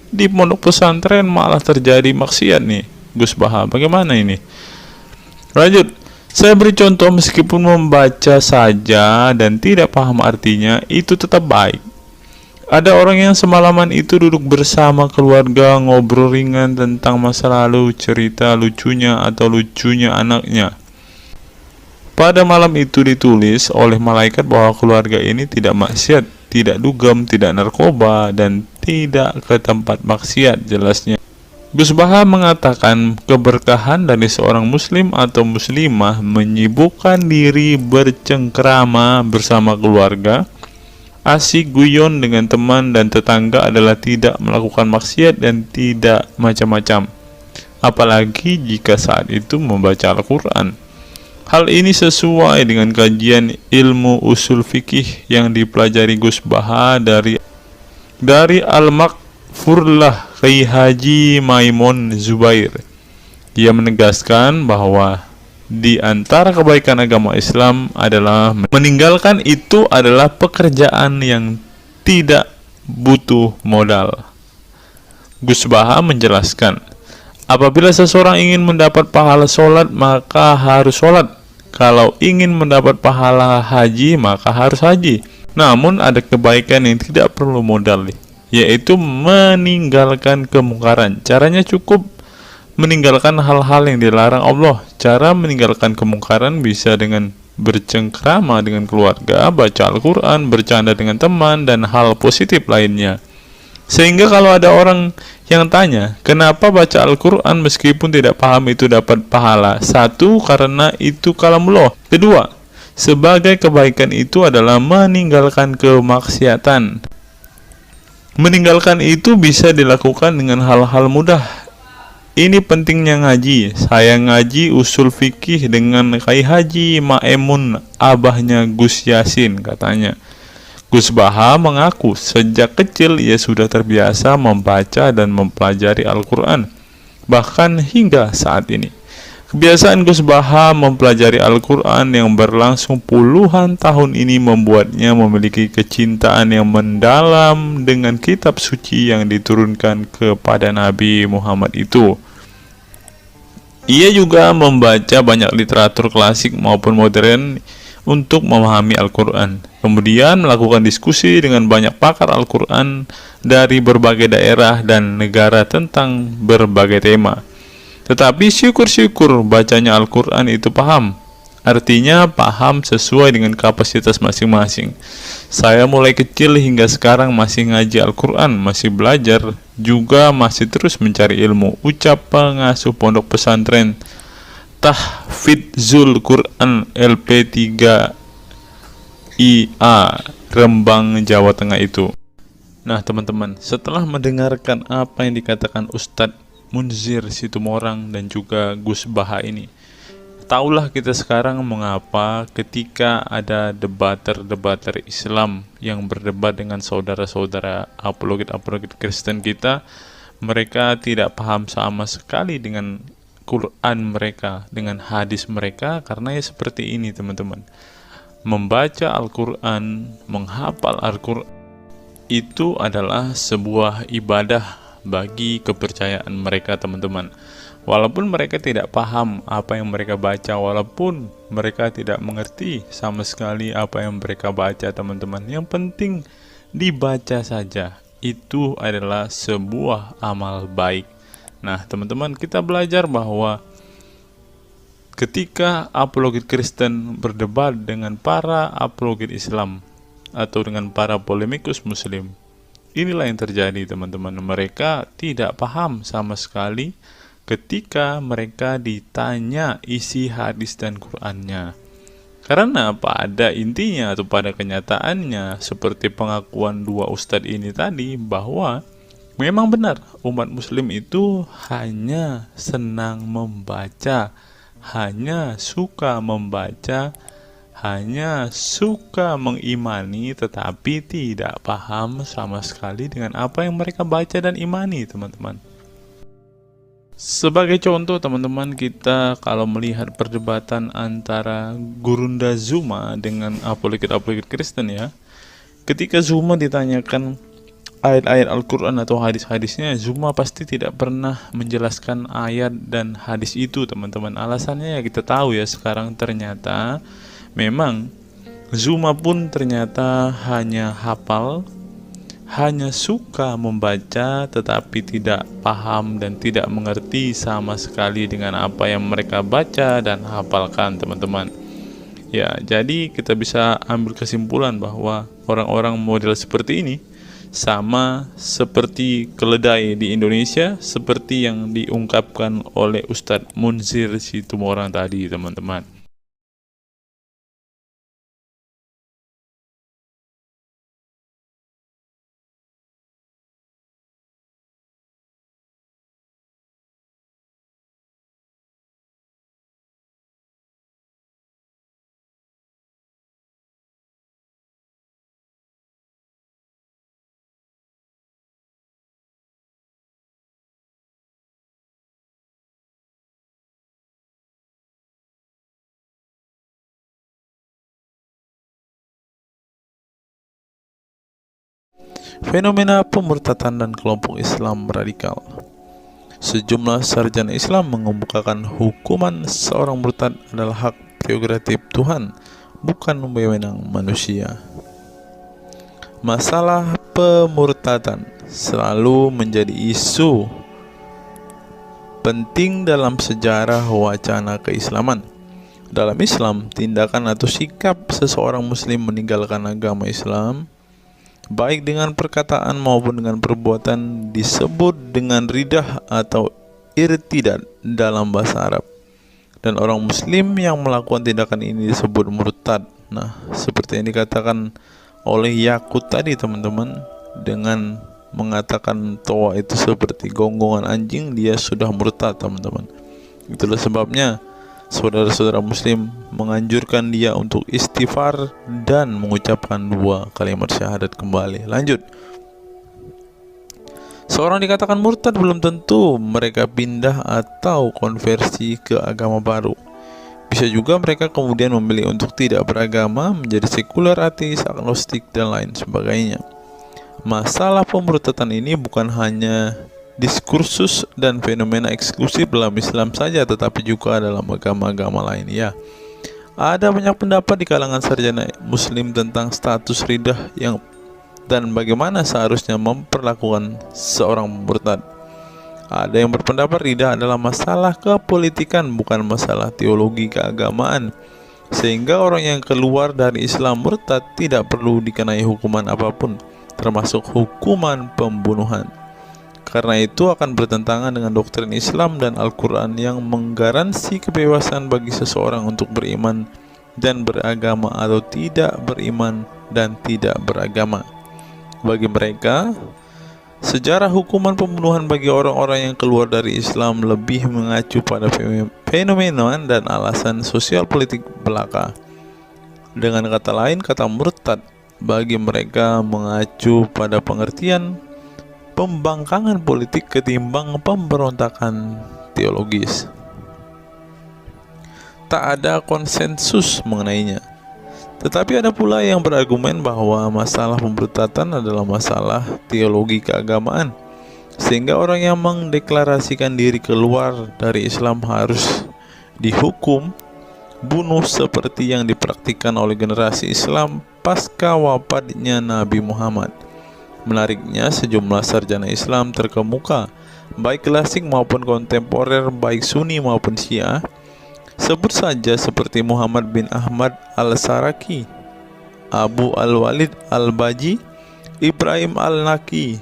di pondok pesantren malah terjadi maksiat nih Gus Baha, bagaimana ini? Lanjut, saya beri contoh, meskipun membaca saja dan tidak paham artinya itu tetap baik. Ada orang yang semalaman itu duduk bersama keluarga, ngobrol ringan tentang masa lalu, cerita lucunya atau lucunya anaknya. Pada malam itu ditulis oleh malaikat bahwa keluarga ini tidak maksiat, tidak dugem, tidak narkoba, dan tidak ke tempat maksiat, jelasnya. Gus Baha mengatakan keberkahan dari seorang muslim atau muslimah menyibukkan diri bercengkrama bersama keluarga, asik guyon dengan teman dan tetangga adalah tidak melakukan maksiat dan tidak macam-macam, apalagi jika saat itu membaca Al-Quran. Hal ini sesuai dengan kajian ilmu usul fikih yang dipelajari Gus Baha dari Al-Makfurlah Kiai Haji Maimun Zubair. Ia menegaskan bahwa di antara kebaikan agama Islam adalah meninggalkan itu adalah pekerjaan yang tidak butuh modal. Gus Baha menjelaskan, apabila seseorang ingin mendapat pahala sholat, maka harus sholat. Kalau ingin mendapat pahala haji, maka harus haji. Namun ada kebaikan yang tidak perlu modal, yaitu meninggalkan kemungkaran. Caranya cukup meninggalkan hal-hal yang dilarang Allah. Cara meninggalkan kemungkaran bisa dengan bercengkrama dengan keluarga, baca Al-Quran, bercanda dengan teman, dan hal positif lainnya. Sehingga kalau ada orang yang tanya, kenapa baca Al-Quran meskipun tidak paham itu dapat pahala? Satu, karena itu kalamullah. Kedua, sebagai kebaikan itu adalah meninggalkan kemaksiatan. Meninggalkan itu bisa dilakukan dengan hal-hal mudah. Ini pentingnya ngaji. Saya ngaji usul fikih dengan Kai Haji Maemun, abahnya Gus Yasin, katanya. Gus Baha mengaku sejak kecil ia sudah terbiasa membaca dan mempelajari Al-Quran, bahkan hingga saat ini. Kebiasaan Gus Baha mempelajari Al-Quran yang berlangsung puluhan tahun ini membuatnya memiliki kecintaan yang mendalam dengan kitab suci yang diturunkan kepada Nabi Muhammad itu. Ia juga membaca banyak literatur klasik maupun modern untuk memahami Al-Quran. Kemudian melakukan diskusi dengan banyak pakar Al-Quran dari berbagai daerah dan negara tentang berbagai tema. Tetapi syukur-syukur bacanya Al-Quran itu paham. Artinya paham sesuai dengan kapasitas masing-masing. Saya mulai kecil hingga sekarang masih ngaji Al-Quran, masih belajar, juga masih terus mencari ilmu. Ucap pengasuh pondok pesantren Tahfidzul Quran LP3 IA Rembang, Jawa Tengah itu. Nah teman-teman, setelah mendengarkan apa yang dikatakan Ustadz Munzir Situmorang dan juga Gus Baha ini, taulah kita sekarang mengapa ketika ada debater-debater Islam yang berdebat dengan saudara-saudara apologet-apologet Kristen kita, mereka tidak paham sama sekali dengan Quran mereka, dengan hadis mereka, karena ya seperti ini teman-teman. Membaca Al-Quran, menghafal Al-Quran itu adalah sebuah ibadah bagi kepercayaan mereka teman-teman. Walaupun mereka tidak paham apa yang mereka baca, walaupun mereka tidak mengerti sama sekali apa yang mereka baca teman-teman, yang penting dibaca saja, itu adalah sebuah amal baik. Nah teman-teman, kita belajar bahwa ketika apologet Kristen berdebat dengan para apologet Islam atau dengan para polemikus Muslim, inilah yang terjadi teman-teman. Mereka tidak paham sama sekali ketika mereka ditanya isi hadis dan Qur'annya. Karena pada intinya atau pada kenyataannya, seperti pengakuan dua ustadz ini tadi, bahwa memang benar umat muslim itu hanya senang membaca, hanya suka membaca, hanya suka mengimani, tetapi tidak paham sama sekali dengan apa yang mereka baca dan imani teman-teman. Sebagai contoh teman-teman, kita kalau melihat perdebatan antara Gurunda Zuma dengan apologet-apologet Kristen ya, ketika Zuma ditanyakan ayat-ayat Al-Quran atau hadis-hadisnya, Zuma pasti tidak pernah menjelaskan ayat dan hadis itu teman-teman. Alasannya ya kita tahu ya, sekarang ternyata memang Zuma pun ternyata hanya hafal, hanya suka membaca, tetapi tidak paham dan tidak mengerti sama sekali dengan apa yang mereka baca dan hafalkan teman-teman. Ya, jadi kita bisa ambil kesimpulan bahwa orang-orang model seperti ini sama seperti keledai di Indonesia, seperti yang diungkapkan oleh Ustadz Munzir Situmorang tadi teman-teman. Fenomena pemurtadan dan kelompok Islam radikal. Sejumlah sarjana Islam mengemukakan hukuman seorang murtad adalah hak prerogatif Tuhan, bukan wewenang manusia. Masalah pemurtadan selalu menjadi isu penting dalam sejarah wacana keislaman. Dalam Islam, tindakan atau sikap seseorang muslim meninggalkan agama Islam, baik dengan perkataan maupun dengan perbuatan, disebut dengan ridah atau irtidad dalam bahasa Arab. Dan orang muslim yang melakukan tindakan ini disebut murtad. Nah, seperti yang dikatakan oleh Yakut tadi teman-teman, dengan mengatakan toa itu seperti gonggongan anjing, dia sudah murtad teman-teman. Itulah sebabnya saudara-saudara muslim menganjurkan dia untuk istighfar dan mengucapkan 2 kalimat syahadat kembali. Lanjut. Seorang dikatakan murtad belum tentu mereka pindah atau konversi ke agama baru. Bisa juga mereka kemudian memilih untuk tidak beragama, menjadi sekuler, ateis, agnostik, dan lain sebagainya. Masalah pemurtadan ini bukan hanya diskursus dan fenomena eksklusif dalam Islam saja, tetapi juga dalam agama-agama lain ya. Ada banyak pendapat di kalangan sarjana muslim tentang status ridah yang dan bagaimana seharusnya memperlakukan seorang murtad. Ada yang berpendapat ridah adalah masalah kepolitikan, bukan masalah teologi keagamaan, sehingga orang yang keluar dari Islam murtad tidak perlu dikenai hukuman apapun, termasuk hukuman pembunuhan. Karena itu akan bertentangan dengan doktrin Islam dan Al-Quran yang menggaransi kebebasan bagi seseorang untuk beriman dan beragama atau tidak beriman dan tidak beragama. Bagi mereka, sejarah hukuman pembunuhan bagi orang-orang yang keluar dari Islam lebih mengacu pada fenomena dan alasan sosial politik belaka. Dengan kata lain, kata murtad bagi mereka mengacu pada pengertian pembangkangan politik ketimbang pemberontakan teologis. Tak ada konsensus mengenainya. Tetapi ada pula yang berargumen bahwa masalah pemurtadan adalah masalah teologi keagamaan, sehingga orang yang mendeklarasikan diri keluar dari Islam harus dihukum bunuh seperti yang dipraktikkan oleh generasi Islam pasca wafatnya Nabi Muhammad. Menariknya, sejumlah sarjana Islam terkemuka, baik klasik maupun kontemporer, baik Sunni maupun Syiah, sebut saja seperti Muhammad bin Ahmad al-Saraki, Abu al-Walid al-Baji, Ibrahim al-Naqi,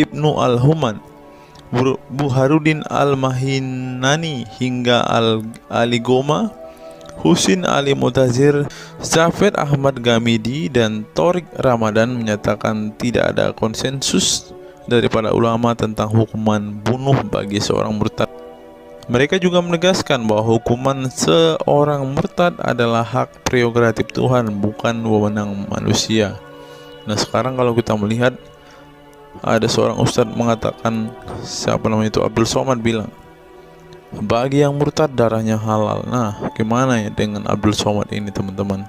Ibnu al-Human, Buharuddin al-Mahinani hingga Ali Goma, Husin Ali Mutazir, Zafir Ahmad Gamidi, dan Torik Ramadan menyatakan tidak ada konsensus dari para ulama tentang hukuman bunuh bagi seorang murtad. Mereka juga menegaskan bahwa hukuman seorang murtad adalah hak prerogatif Tuhan, bukan wewenang manusia. Nah, sekarang kalau kita melihat, ada seorang ustadz mengatakan, siapa namanya itu, Abdul Somad bilang, bagi yang murtad darahnya halal. Nah, gimana ya dengan Abdul Somad ini teman-teman?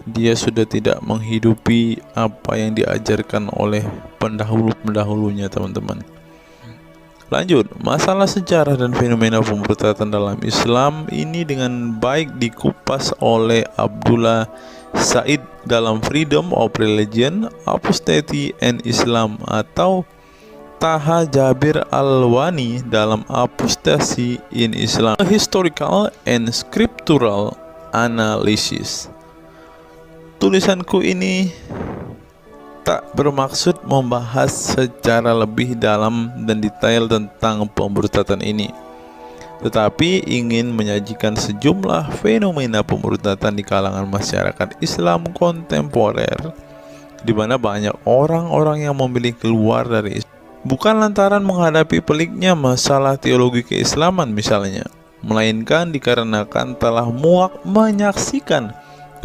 Dia sudah tidak menghidupi apa yang diajarkan oleh pendahulu-pendahulunya teman-teman. Lanjut, masalah sejarah dan fenomena pemurtadan dalam Islam ini dengan baik dikupas oleh Abdullah Said dalam Freedom of Religion, Apostasy and Islam, atau Taha Jabir Al-Wani dalam Apostasy in Islam, A Historical and Scriptural Analysis. Tulisanku ini tak bermaksud membahas secara lebih dalam dan detail tentang pemurtadan ini, tetapi ingin menyajikan sejumlah fenomena pemurtadan di kalangan masyarakat Islam kontemporer, di mana banyak orang-orang yang memilih keluar dari Islam bukan lantaran menghadapi peliknya masalah teologi keislaman misalnya, melainkan dikarenakan telah muak menyaksikan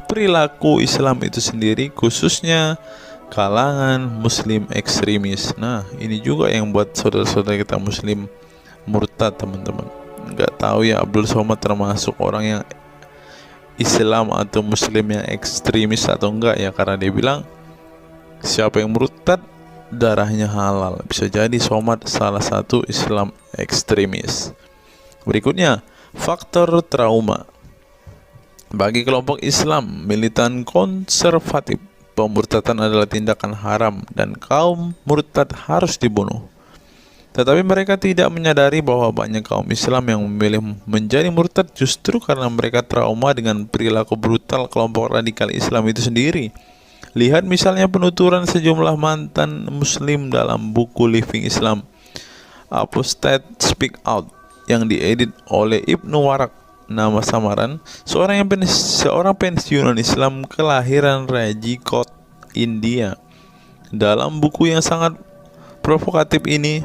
perilaku Islam itu sendiri, khususnya kalangan muslim ekstremis. Nah, ini juga yang buat saudara-saudara kita muslim murtad teman-teman. Nggak tahu ya Abdul Somad termasuk orang yang Islam atau muslim yang ekstremis atau enggak ya, karena dia bilang siapa yang murtad darahnya halal. Bisa jadi Somad salah satu Islam ekstremis. Berikutnya, faktor trauma. Bagi kelompok Islam militan konservatif, pemurtadan adalah tindakan haram dan kaum murtad harus dibunuh. Tetapi mereka tidak menyadari bahwa banyak kaum Islam yang memilih menjadi murtad justru karena mereka trauma dengan perilaku brutal kelompok radikal Islam itu sendiri. Lihat misalnya penuturan sejumlah mantan muslim dalam buku Living Islam, Apostate Speak Out, yang diedit oleh Ibnu Warak. Nama samaran seorang pensiunan Islam kelahiran Rajkot, India. Dalam buku yang sangat provokatif ini,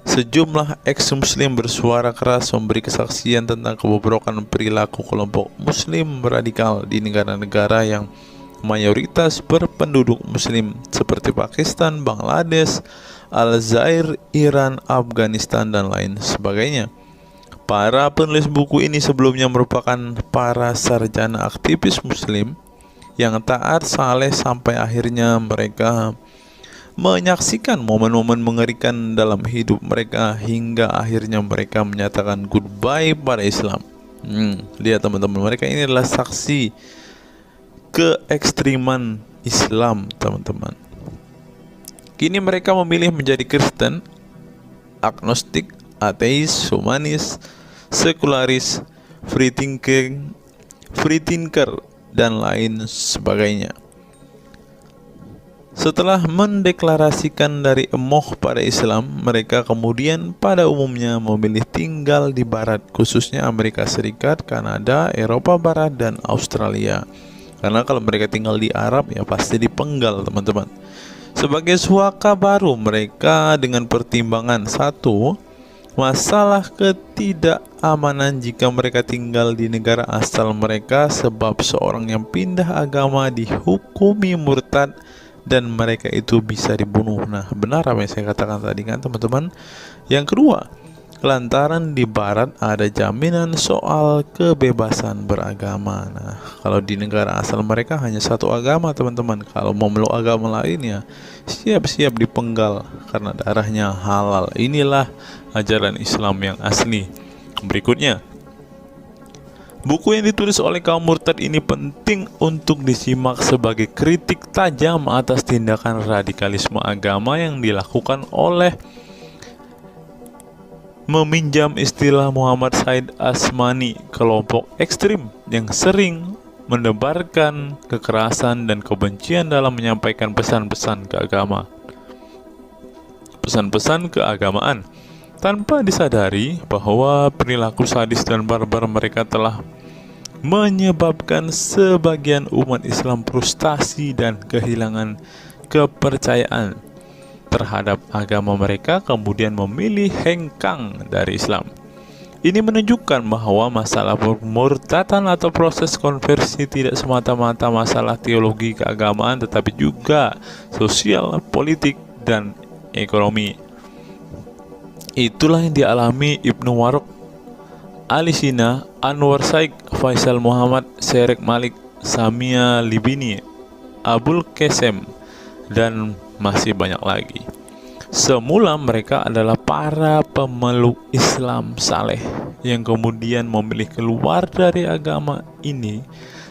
sejumlah ex-muslim bersuara keras memberi kesaksian tentang kebobrokan perilaku kelompok muslim radikal di negara-negara yang mayoritas berpenduduk muslim seperti Pakistan, Bangladesh, Aljazair, Iran, Afghanistan, dan lain sebagainya. Para penulis buku ini sebelumnya merupakan para sarjana aktivis muslim yang taat saleh sampai akhirnya mereka menyaksikan momen-momen mengerikan dalam hidup mereka hingga akhirnya mereka menyatakan goodbye pada Islam. Lihat teman-teman, mereka ini adalah saksi keekstriman Islam, teman-teman. Kini mereka memilih menjadi Kristen, agnostik, ateis, humanis, sekularis, free thinker, dan lain sebagainya. Setelah mendeklarasikan dari emoh pada Islam, mereka kemudian pada umumnya memilih tinggal di Barat, khususnya Amerika Serikat, Kanada, Eropa Barat, dan Australia. Karena kalau mereka tinggal di Arab ya pasti dipenggal, teman-teman. Sebagai suaka baru mereka dengan pertimbangan satu, masalah ketidakamanan jika mereka tinggal di negara asal mereka, sebab seorang yang pindah agama dihukumi murtad dan mereka itu bisa dibunuh. Nah, benar apa yang saya katakan tadi kan teman-teman. Yang kedua, lantaran di Barat ada jaminan soal kebebasan beragama. Nah, kalau di negara asal mereka hanya satu agama, teman-teman. Kalau mau meluk agama lainnya, siap-siap dipenggal karena darahnya halal. Inilah ajaran Islam yang asli. Berikutnya, buku yang ditulis oleh kaum murtad ini penting untuk disimak sebagai kritik tajam atas tindakan radikalisme agama yang dilakukan oleh, meminjam istilah Muhammad Said Asmani, kelompok ekstrim yang sering mendebarkan kekerasan dan kebencian dalam menyampaikan pesan-pesan keagamaan tanpa disadari bahwa perilaku sadis dan barbar mereka telah menyebabkan sebagian umat Islam frustasi dan kehilangan kepercayaan terhadap agama mereka, kemudian memilih hengkang dari Islam. Ini menunjukkan bahwa masalah pemurtadan atau proses konversi tidak semata-mata masalah teologi keagamaan, tetapi juga sosial, politik, dan ekonomi. Itulah yang dialami Ibnu Warok, Ali Sina, Anwar Saik, Faisal Muhammad, Syarek Malik, Samia Libini, Abul Qasem, dan masih banyak lagi. Semula mereka adalah para pemeluk Islam saleh yang kemudian memilih keluar dari agama ini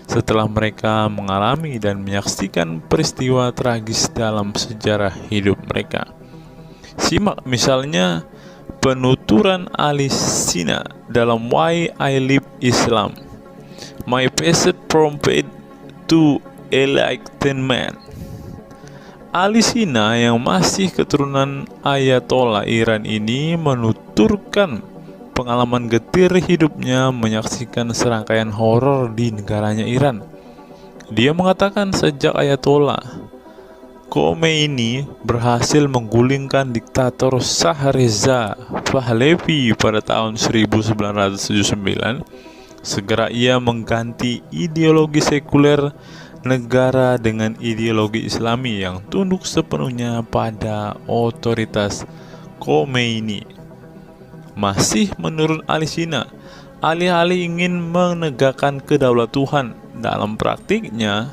setelah mereka mengalami dan menyaksikan peristiwa tragis dalam sejarah hidup mereka. Simak misalnya penuturan Ali Sina dalam Why I Live Islam, My Passage from Faith to Enlightenment. Ali Sina yang masih keturunan Ayatollah Iran ini menuturkan pengalaman getir hidupnya menyaksikan serangkaian horor di negaranya Iran. Dia mengatakan sejak Ayatollah Khomeini berhasil menggulingkan diktator Shah Reza Pahlavi pada tahun 1979, segera ia mengganti ideologi sekuler negara dengan ideologi Islami yang tunduk sepenuhnya pada otoritas Khomeini. Masih menurut Ali Sina, alih-alih ingin menegakkan kedaulatan Tuhan, dalam praktiknya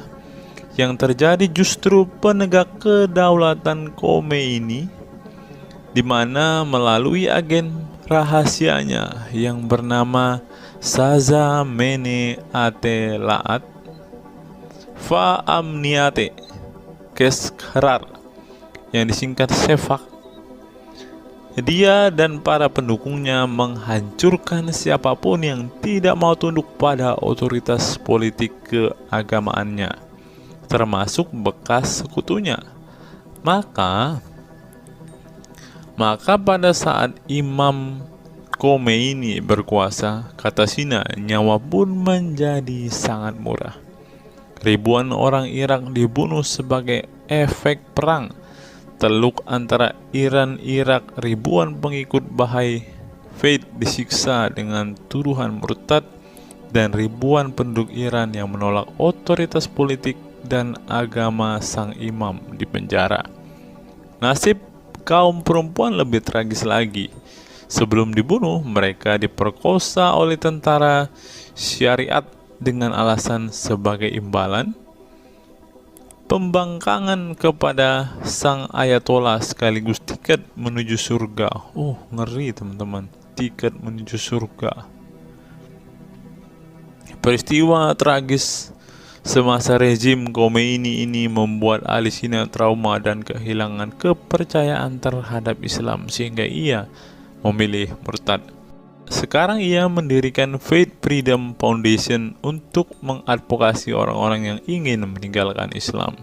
yang terjadi justru penegak kedaulatan Khomeini, di mana melalui agen rahasianya yang bernama Saza Mene Ate Laat Fa Amniate Keskharar, yang disingkat SEFAK, dia dan para pendukungnya menghancurkan siapapun yang tidak mau tunduk pada otoritas politik keagamaannya, termasuk bekas sekutunya. Maka pada saat Imam Khomeini berkuasa, kata Sina, nyawa pun menjadi sangat murah. Ribuan orang Irak dibunuh sebagai efek perang teluk antara Iran-Irak. Ribuan pengikut Bahai Faith disiksa dengan tuduhan murtad, dan ribuan penduduk Iran yang menolak otoritas politik dan agama sang imam dipenjara. Nasib kaum perempuan lebih tragis lagi. Sebelum dibunuh, mereka diperkosa oleh tentara syariat dengan alasan sebagai imbalan pembangkangan kepada sang ayatollah sekaligus tiket menuju surga. Oh, ngeri teman-teman, tiket menuju surga. Peristiwa tragis semasa rezim Khomeini ini membuat Ali Sina trauma dan kehilangan kepercayaan terhadap Islam sehingga ia memilih murtad. Sekarang ia mendirikan Faith Freedom Foundation untuk mengadvokasi orang-orang yang ingin meninggalkan Islam.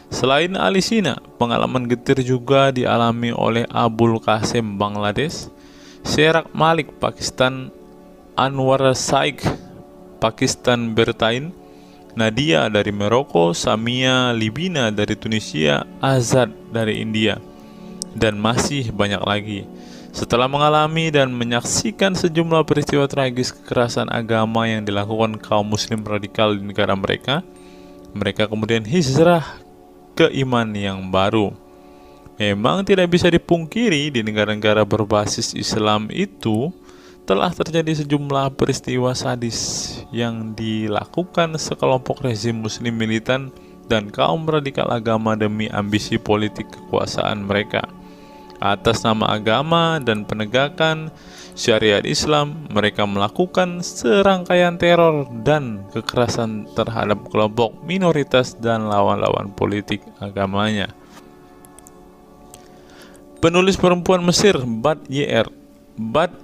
Selain Ali Sina, pengalaman getir juga dialami oleh Abul Qasim Bangladesh, Sherak Malik Pakistan, Anwar Saik Pakistan Bertain, Nadia dari Maroko, Samia Libina dari Tunisia, Azad dari India, dan masih banyak lagi. Setelah mengalami dan menyaksikan sejumlah peristiwa tragis kekerasan agama yang dilakukan kaum muslim radikal di negara mereka, mereka kemudian hijrah ke iman yang baru. Memang tidak bisa dipungkiri di negara-negara berbasis Islam itu telah terjadi sejumlah peristiwa sadis yang dilakukan sekelompok rezim muslim militan dan kaum radikal agama demi ambisi politik kekuasaan mereka. Atas nama agama dan penegakan syariat Islam, mereka melakukan serangkaian teror dan kekerasan terhadap kelompok minoritas dan lawan-lawan politik agamanya. Penulis perempuan Mesir Bat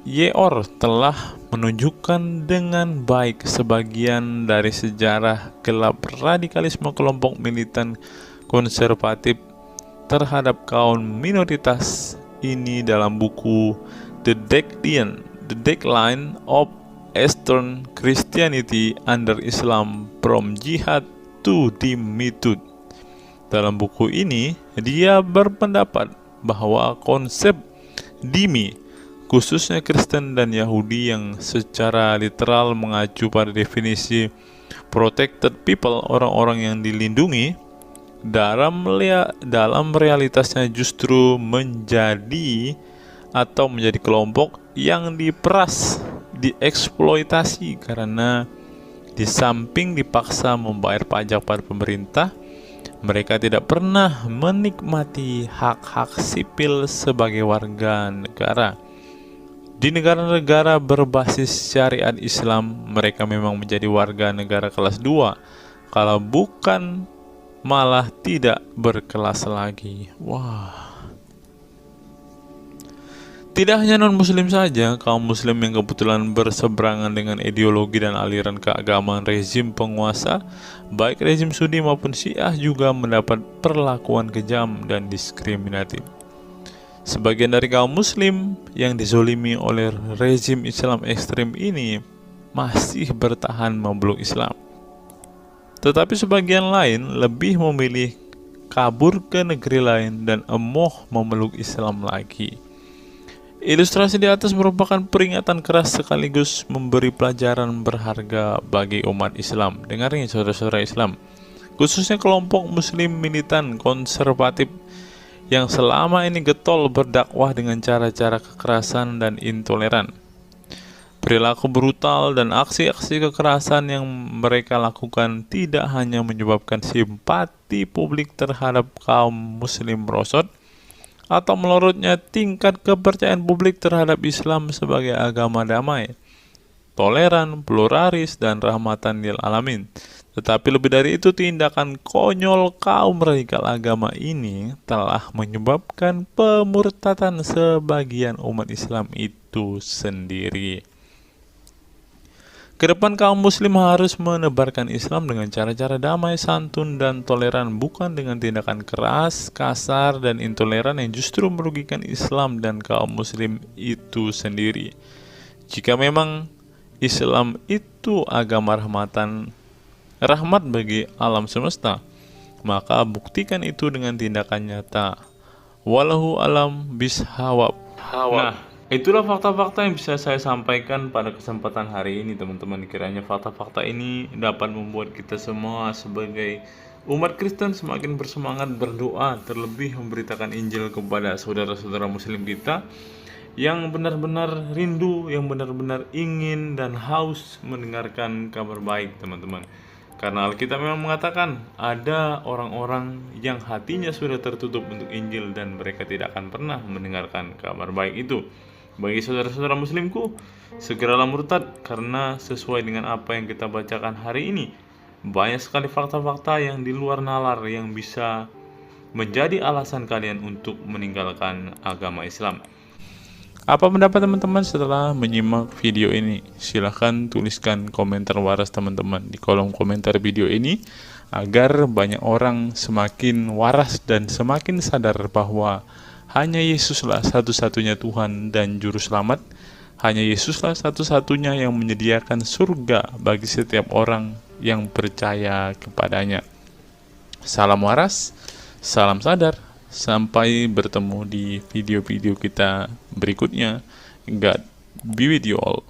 Ye'or telah menunjukkan dengan baik sebagian dari sejarah gelap radikalisme kelompok militan konservatif terhadap kaum minoritas ini dalam buku The Decline of Eastern Christianity Under Islam From Jihad to Dhimmitud. Dalam buku ini, dia berpendapat bahwa konsep dhimmi, khususnya Kristen dan Yahudi yang secara literal mengacu pada definisi protected people, orang-orang yang dilindungi, dalam realitasnya justru menjadi kelompok yang diperas, dieksploitasi karena di samping dipaksa membayar pajak pada pemerintah, mereka tidak pernah menikmati hak-hak sipil sebagai warga negara. Di negara-negara berbasis syariat Islam, mereka memang menjadi warga negara kelas 2, kalau bukan malah tidak berkelas lagi. Wah. Tidak hanya non-muslim saja, kaum muslim yang kebetulan berseberangan dengan ideologi dan aliran keagamaan rezim penguasa, baik rezim Sunni maupun Syiah, juga mendapat perlakuan kejam dan diskriminatif. Sebagian dari kaum muslim yang dizolimi oleh rezim Islam ekstrim ini masih bertahan memeluk Islam. Tetapi sebagian lain lebih memilih kabur ke negeri lain dan emoh memeluk Islam lagi. Ilustrasi di atas merupakan peringatan keras sekaligus memberi pelajaran berharga bagi umat Islam. Dengarnya saudara-saudara Islam, khususnya kelompok muslim militan konservatif yang selama ini getol berdakwah dengan cara-cara kekerasan dan intoleran. Perilaku brutal dan aksi-aksi kekerasan yang mereka lakukan tidak hanya menyebabkan simpati publik terhadap kaum muslim merosot, atau melorotnya tingkat kepercayaan publik terhadap Islam sebagai agama damai, toleran, pluralis, dan rahmatan lil alamin. Tetapi lebih dari itu, tindakan konyol kaum radikal agama ini telah menyebabkan pemurtadan sebagian umat Islam itu sendiri. Kedepan kaum muslim harus menebarkan Islam dengan cara-cara damai, santun, dan toleran, bukan dengan tindakan keras, kasar, dan intoleran yang justru merugikan Islam dan kaum muslim itu sendiri. Jika memang Islam itu agama rahmat bagi alam semesta, maka buktikan itu dengan tindakan nyata. Wallahu alam bishawab. Nah, itulah fakta-fakta yang bisa saya sampaikan pada kesempatan hari ini, teman-teman. Kiranya fakta-fakta ini dapat membuat kita semua sebagai umat Kristen semakin bersemangat berdoa, terlebih memberitakan Injil kepada saudara-saudara muslim kita yang benar-benar rindu, yang benar-benar ingin dan haus mendengarkan kabar baik, teman-teman. Karena Alkitab memang mengatakan ada orang-orang yang hatinya sudah tertutup untuk Injil dan mereka tidak akan pernah mendengarkan kabar baik itu. Bagi saudara-saudara muslimku, segeralah murtad, karena sesuai dengan apa yang kita bacakan hari ini, banyak sekali fakta-fakta yang di luar nalar yang bisa menjadi alasan kalian untuk meninggalkan agama Islam. Apa pendapat teman-teman setelah menyimak video ini? Silahkan tuliskan komentar waras teman-teman di kolom komentar video ini, agar banyak orang semakin waras dan semakin sadar bahwa hanya Yesuslah satu-satunya Tuhan dan Juru Selamat. Hanya Yesuslah satu-satunya yang menyediakan surga bagi setiap orang yang percaya kepadanya. Salam waras, salam sadar. Sampai bertemu di video-video kita berikutnya. God be with you all.